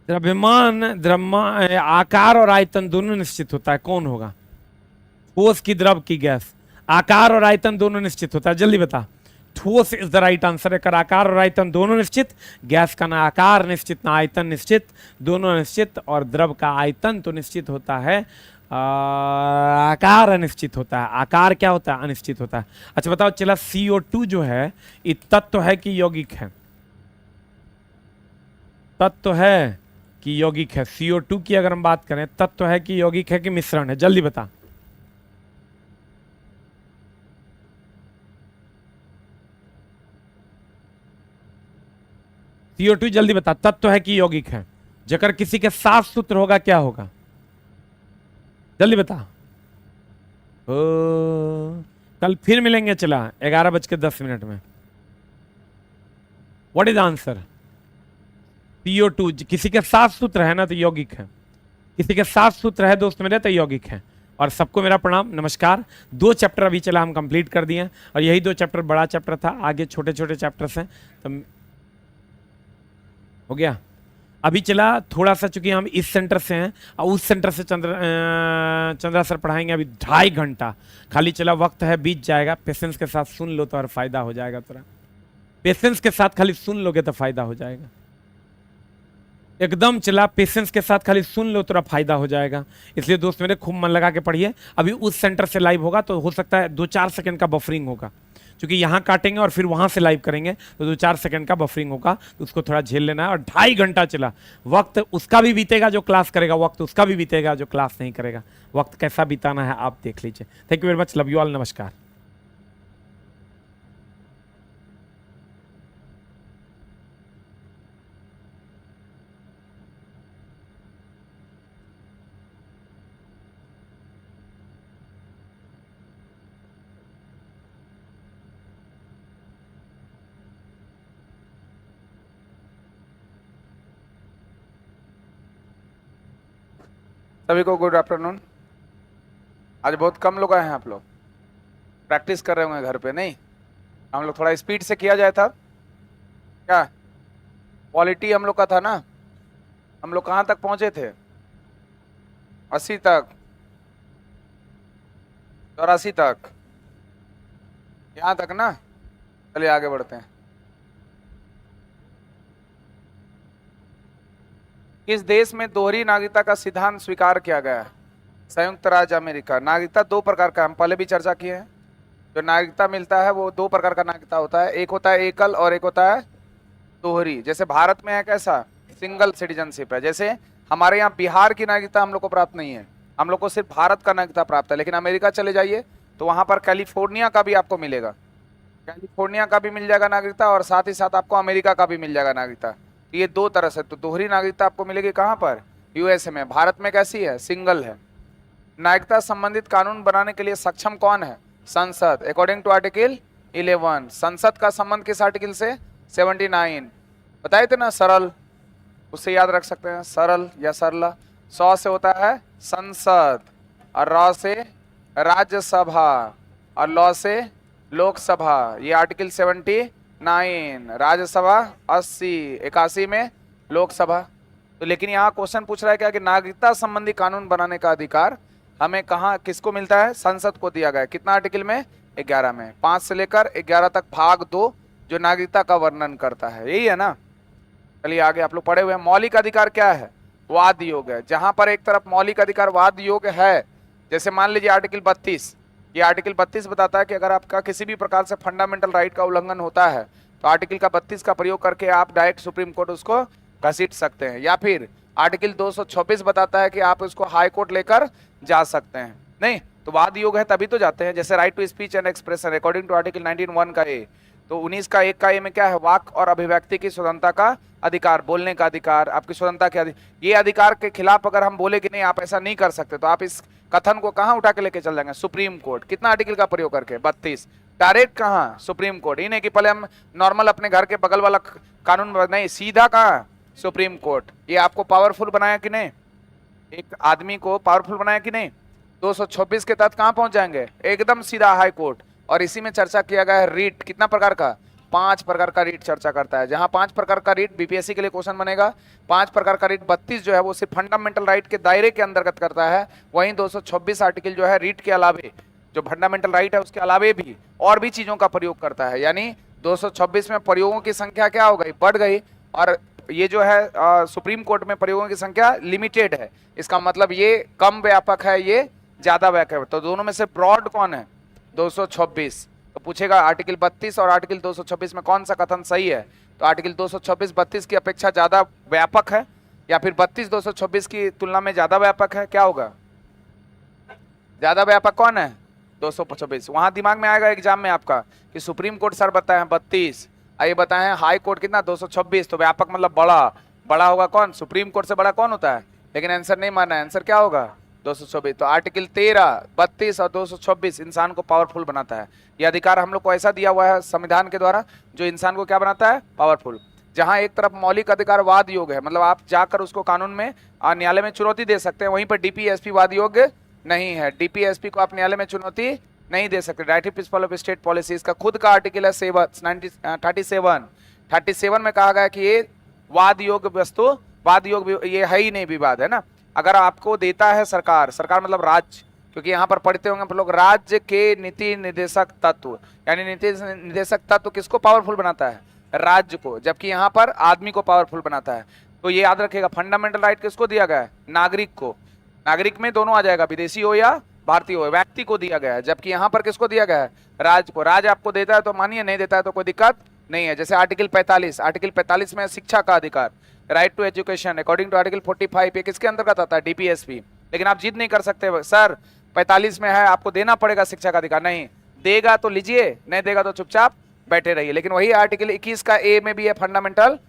द्रव्यमान, द्रव्यमान, आकार और आयतन दोनों निश्चित होता है, कौन होगा? ठोस की, द्रव की, गैस? आकार और आयतन दोनों निश्चित होता है। जल्दी बता। ठोस इज द राइट आंसर है। आकार और आयतन दोनों निश्चित। गैस का ना आकार निश्चित ना आयतन निश्चित, दोनों निश्चित। और द्रव का आयतन तो निश्चित होता है, आकार अनिश्चित होता है। आकार क्या होता है? अनिश्चित होता है। अच्छा बताओ चला, CO2 जो है ये तत्व है कि यौगिक है? तत्व है कि यौगिक है? CO2 की अगर हम बात करें, तत्व है कि यौगिक है कि मिश्रण है? जल्दी बता। CO2 जल्दी बता, तत्व है कि यौगिक है? जकर किसी के 7 सूत्र होगा क्या होगा? जल्दी बता। कल फिर मिलेंगे चला 11:10 में। What is answer? CO2 किसी के 7 सूत्र है ना तो यौगिक है। किसी के 7 सूत्र है दोस्त मेरे तो यौगिक है। और सबको मेरा प्रणाम, नमस्कार। 2 चैप्टर अभी चला हम कंप्लीट कर दिए, और यही 2 चैप्टर बड़ा चैप्टर था, आगे छोटे छोटे चैप्टर्स हैं तो हो गया। अभी चला थोड़ा सा, चूंकि हम इस सेंटर से हैं और उस सेंटर से चंद्रा सर पढ़ाएंगे अभी 2.5 घंटा। खाली चला वक्त है बीत जाएगा, पेशेंस के साथ सुन लो तो और फायदा हो जाएगा तेरा। पेशेंस के साथ खाली सुन लोगे तो फायदा हो जाएगा, एकदम चला पेशेंस के साथ खाली सुन लो तो फायदा हो जाएगा। इसलिए दोस्त मेरे खूब मन लगा के पढ़िए। अभी उस सेंटर से लाइव होगा तो हो सकता है 2-4 सेकंड का बफरिंग होगा, क्योंकि यहाँ काटेंगे और फिर वहां से लाइव करेंगे तो 2-4 सेकंड का बफरिंग होगा, तो उसको थोड़ा झेल लेना है। और 2.5 घंटा चला, वक्त उसका भी बीतेगा जो क्लास करेगा, वक्त उसका भी बीतेगा जो क्लास नहीं करेगा। वक्त कैसा बिताना है आप देख लीजिए। Thank you very much, love you all, नमस्कार। सभी को गुड आफ्टरनून। आज बहुत कम लोग आए हैं, आप लोग प्रैक्टिस कर रहे होंगे घर पे, नहीं? हम लोग थोड़ा स्पीड से किया जाए था क्या? क्वालिटी हम लोग का था ना, हम लोग कहां तक पहुंचे थे? 80 तक, 84 तक, यहां तक ना। चलिए आगे बढ़ते हैं। किस देश में दोहरी नागरिकता का सिद्धांत स्वीकार किया गया है? संयुक्त राज्य अमेरिका। नागरिकता दो प्रकार का, हम पहले भी चर्चा किए हैं। जो नागरिकता मिलता है वो दो प्रकार का नागरिकता होता है, एक होता है एकल और एक होता है दोहरी। जैसे भारत में है कैसा, सिंगल सिटीजनशिप है। जैसे हमारे यहाँ बिहार की नागरिकता हम लोग को प्राप्त नहीं है, हम लोग को सिर्फ भारत का नागरिकता प्राप्त है। लेकिन अमेरिका चले जाइए तो वहां पर कैलिफोर्निया का भी आपको मिलेगा, कैलिफोर्निया का भी मिल जाएगा नागरिकता, और साथ ही साथ आपको अमेरिका का भी मिल जाएगा नागरिकता। तो ये दो तरह से, तो दोहरी नागरिकता आपको मिलेगी कहाँ पर? यूएसए में। भारत में कैसी है? सिंगल है। नागरिकता संबंधित कानून बनाने के लिए सक्षम कौन है? संसद। According to article 11। संसद का संबंध किस आर्टिकल से? 79। बताए थे ना, सरल, उससे याद रख सकते हैं, सरल या सरला। 100 से होता है संसद, और र से राज्यसभा, और लॉ से लोकसभा। ये आर्टिकल 79। राज्यसभा 80, 81 में लोकसभा। तो लेकिन यहाँ क्वेश्चन पूछ रहा है क्या कि नागरिकता संबंधी कानून बनाने का अधिकार हमें कहाँ, किसको मिलता है? संसद को दिया गया है। कितना आर्टिकल में? 11 में। 5 से लेकर 11 तक भाग 2 जो नागरिकता का वर्णन करता है, यही है ना। चलिए आगे, आप लोग पढ़े हुए हैं। मौलिक अधिकार क्या है? वाद योग है। जहां पर एक तरफ मौलिक अधिकार वाद योग है, जैसे मान लीजिए आर्टिकल 32, ये आर्टिकल 32 बताता है कि अगर आपका किसी भी प्रकार से फंडामेंटल राइट का उल्लंघन होता है तो आर्टिकल का 32 का प्रयोग करके आप डायरेक्ट सुप्रीम कोर्ट उसको घसीट सकते हैं। या फिर आर्टिकल 226 बताता है कि आप उसको हाई कोर्ट लेकर जा सकते हैं। नहीं तो वाद योग है तभी तो जाते हैं। जैसे right to speech and expression according to article 19(1) का ए, तो 19 का 1 का ए में क्या है? वाक और अभिव्यक्ति की स्वतंत्रता का अधिकार, बोलने का अधिकार, आपकी स्वतंत्रता के ये अधिकार के खिलाफ अगर हम बोले कि नहीं आप ऐसा नहीं कर सकते, तो आप इस कथन को कहां उठा के लेके चल जाएंगे? Supreme court. कितना आर्टिकल का प्रयोग करके? 32। डायरेक्ट कहां? Supreme court. ही नहीं कि पहले हम नॉर्मल अपने घर के बगल वाला कानून, नहीं, सीधा कहां? Supreme court. ये आपको पावरफुल बनाया कि नहीं? एक आदमी को पावरफुल बनाया कि नहीं? 226 के तहत कहां पहुंच जाएंगे? एकदम सीधा हाई कोर्ट। और इसी में चर्चा किया गया है रीट। कितना प्रकार का? 5 प्रकार का रीट चर्चा करता है। जहां 5 प्रकार का रीट बीपीएससी के लिए क्वेश्चन बनेगा। 5 प्रकार का रीट 32 जो है वो सिर्फ फंडामेंटल राइट के दायरे के अंतर्गत करता है। वहीं 226 आर्टिकल जो है रीट के अलावे, जो फंडामेंटल राइट है उसके अलावे भी और भी चीजों का प्रयोग करता है। यानी 226 में प्रयोगों की संख्या क्या हो गई? बढ़ गई। और ये जो है सुप्रीम कोर्ट में प्रयोगों की संख्या लिमिटेड है। इसका मतलब ये कम व्यापक है, ये ज्यादा व्यापक है। तो दोनों में से ब्रॉड कौन है? 226। तो पूछेगा आर्टिकल 32 और आर्टिकल 226 में कौन सा कथन सही है? तो आर्टिकल 226 32 की अपेक्षा ज्यादा व्यापक है, या फिर 32 226 की तुलना में ज्यादा व्यापक है? क्या होगा? ज्यादा व्यापक कौन है? 226। वहां दिमाग में आएगा एग्जाम में आपका कि सुप्रीम कोर्ट सर बताए हैं 32, आइए बताए हैं हाई कोर्ट कितना? 226। तो व्यापक मतलब बड़ा। बड़ा होगा कौन? सुप्रीम कोर्ट से बड़ा कौन होता है? लेकिन आंसर नहीं माना है। आंसर क्या होगा? 224। तो आर्टिकल 13, 32 और 226 इंसान को पावरफुल बनाता है। यह अधिकार हम लोग को ऐसा दिया हुआ है संविधान के द्वारा जो इंसान को क्या बनाता है? पावरफुल। जहां एक तरफ मौलिक अधिकार वाद योग्य है, मतलब आप जाकर उसको कानून में, न्यायालय में चुनौती दे सकते हैं, वहीं पर डीपीएसपी वाद योग्य नहीं है। डीपीएसपी को आप न्यायालय में चुनौती नहीं दे सकते। Right to principle of state policy, इसका खुद का आर्टिकल है 37 में कहा गया कि ये वाद योग्य वस्तु, वाद योग्य ये है ही नहीं, विवाद है ना। अगर आपको देता है सरकार, सरकार मतलब राज्य, क्योंकि यहाँ पर पढ़ते होंगे आप लोग, राज्य के नीति निर्देशक तत्व, यानी नीति निर्देशक तत्व किसको पावरफुल बनाता है? राज्य को। जबकि यहाँ पर आदमी को पावरफुल बनाता है। तो ये याद रखिएगा, फंडामेंटल राइट किसको दिया गया है? नागरिक को। नागरिक में दोनों आ जाएगा, विदेशी हो या भारतीय हो, व्यक्ति को दिया गया है। जबकि यहाँ पर किसको दिया गया है? राज्य को। राज्य आपको देता है तो मानिए, नहीं देता है तो कोई दिक्कत नहीं है। जैसे आर्टिकल 45, आर्टिकल 45 में शिक्षा का अधिकार, right to education according to article 45, ये किसके अंतर्गत आता है? डीपीएसपी। लेकिन आप जिद नहीं कर सकते सर 45 में है आपको देना पड़ेगा शिक्षा का अधिकार। नहीं देगा तो लीजिए, नहीं देगा तो चुपचाप बैठे रहिए। लेकिन वही आर्टिकल 21 का ए में भी है, फंडामेंटल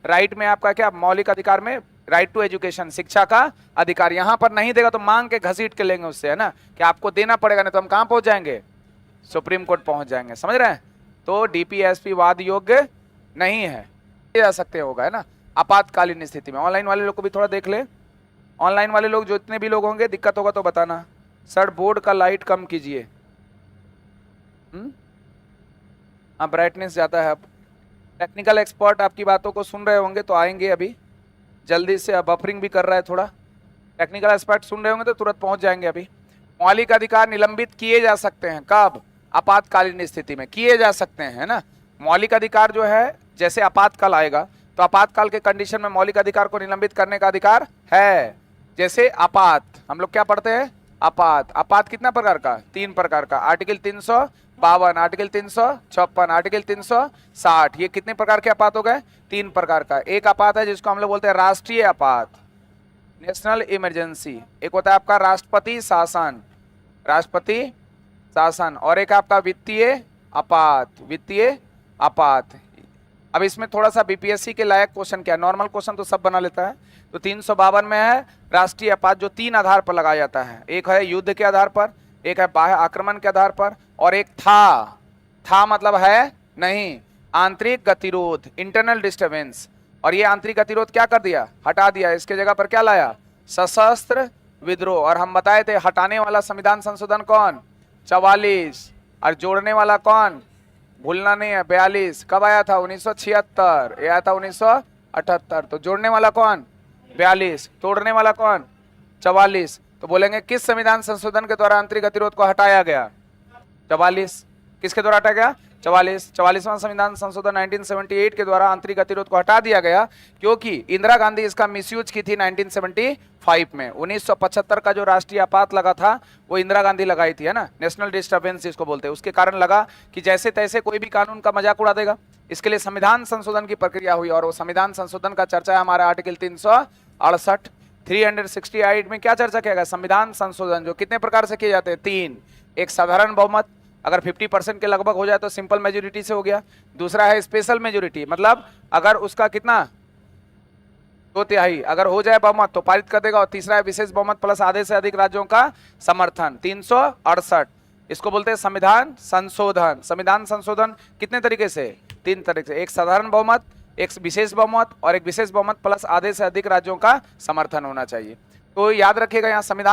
राइट में आपका क्या? मौलिक अधिकार में राइट टू एजुकेशन, शिक्षा का अधिकार। यहां पर नहीं देगा तो मांग के घसीट के लेंगे उससे, है ना, कि आपको देना पड़ेगा, नहीं तो हम कहां पहुंच जाएंगे? सुप्रीम कोर्ट पहुंच जाएंगे। समझ रहे हैं? तो डीपीएसपी वाद योग्य नहीं है, जा सकते होगा, है ना, आपातकालीन स्थिति में। ऑनलाइन वाले लोग को भी थोड़ा देख ले। ऑनलाइन वाले लोग जो इतने भी लोग होंगे, दिक्कत होगा तो बताना। सर बोर्ड का लाइट कम कीजिए। हाँ, ब्राइटनेस ज्यादा है। अब टेक्निकल एक्सपर्ट आपकी बातों को सुन रहे होंगे तो आएंगे अभी। जल्दी से, बफरिंग भी कर रहा है थोड़ा, टेक्निकल एस्पेक्ट सुन रहे होंगे तो तुरंत पहुंच जाएंगे। अभी मौलिक अधिकार निलंबित किए जा सकते हैं, कब? आपातकालीन स्थिति में किए जा सकते हैं, है ना। मौलिक अधिकार जो है, जैसे आपातकाल आएगा तो आपातकाल के कंडीशन में मौलिक अधिकार को निलंबित करने का अधिकार है। जैसे आपात, हम लोग क्या पढ़ते हैं? आपात। आपात कितना प्रकार का? 3 प्रकार का। आर्टिकल 352, आर्टिकल 356, आर्टिकल 360, ये कितने प्रकार के आपात हो गए? 3 प्रकार का। एक आपात है जिसको हम लोग बोलते हैं राष्ट्रीय आपात, नेशनल इमरजेंसी। एक होता है आपका राष्ट्रपति शासन, राष्ट्रपति शासन, और एक आपका वित्तीय आपात, वित्तीय आपात। अब इसमें थोड़ा सा बीपीएससी के लायक क्वेश्चन क्या है, नॉर्मल क्वेश्चन तो सब बना लेता है। तो 352 में है राष्ट्रीय आपात, जो 3 आधार पर लगाया जाता है। एक है युद्ध के आधार पर, एक है बाह्य आक्रमण के आधार पर, और एक था मतलब है नहीं, आंतरिक गतिरोध, इंटरनल डिस्टर्बेंस। और ये आंतरिक गतिरोध क्या कर दिया? हटा दिया। इसके जगह पर क्या लाया? सशस्त्र विद्रोह। और हम बताए थे हटाने वाला संविधान संशोधन कौन? 44। और जोड़ने वाला कौन? भूलना नहीं है, 42। कब आया था? 1976। ये आया था 1978। तो जोड़ने वाला कौन? 42। तोड़ने वाला कौन? 44। तो बोलेंगे किस संविधान संशोधन के द्वारा आंतरिक गतिरोध को हटाया गया? 44। किसके द्वारा हटाया गया? 44वां संविधान संशोधन 1978 के द्वारा आंतरिक गतिरोध को हटा दिया गया, क्योंकि इंदिरा गांधी इसका मिसयूज की थी 1975 में। 1975 का जो राष्ट्रीय आपात लगा था वो इंदिरा गांधी लगाई थी, है ना, नेशनल डिस्टर्बेंस जिसको बोलते हैं। उसके कारण लगा कि जैसे तैसे कोई भी कानून का मजाक उड़ा देगा, इसके लिए संविधान संशोधन की प्रक्रिया हुई। और वो संविधान संशोधन का चर्चा है हमारा आर्टिकल 368। 368 में क्या चर्चा किया गया? संविधान संशोधन जो कितने प्रकार से किए जाते हैं? 3। एक साधारण बहुमत, अगर 50% के लगभग हो जाए तो सिंपल मेजोरिटी से हो गया। दूसरा है स्पेशल मेजोरिटी, मतलब अगर उसका कितना 2/3 अगर हो जाए बहुमत तो पारित कर देगा। और तीसरा है विशेष बहुमत प्लस आधे से अधिक राज्यों का समर्थन। 368 इसको बोलते हैं संविधान संशोधन। संविधान संशोधन कितने तरीके से? 3 तरीके से। एक साधारण बहुमत, एक विशेष बहुमत, और एक विशेष बहुमत प्लस आधे से अधिक राज्यों का समर्थन होना चाहिए। तो याद रखिएगा यहाँ संविधान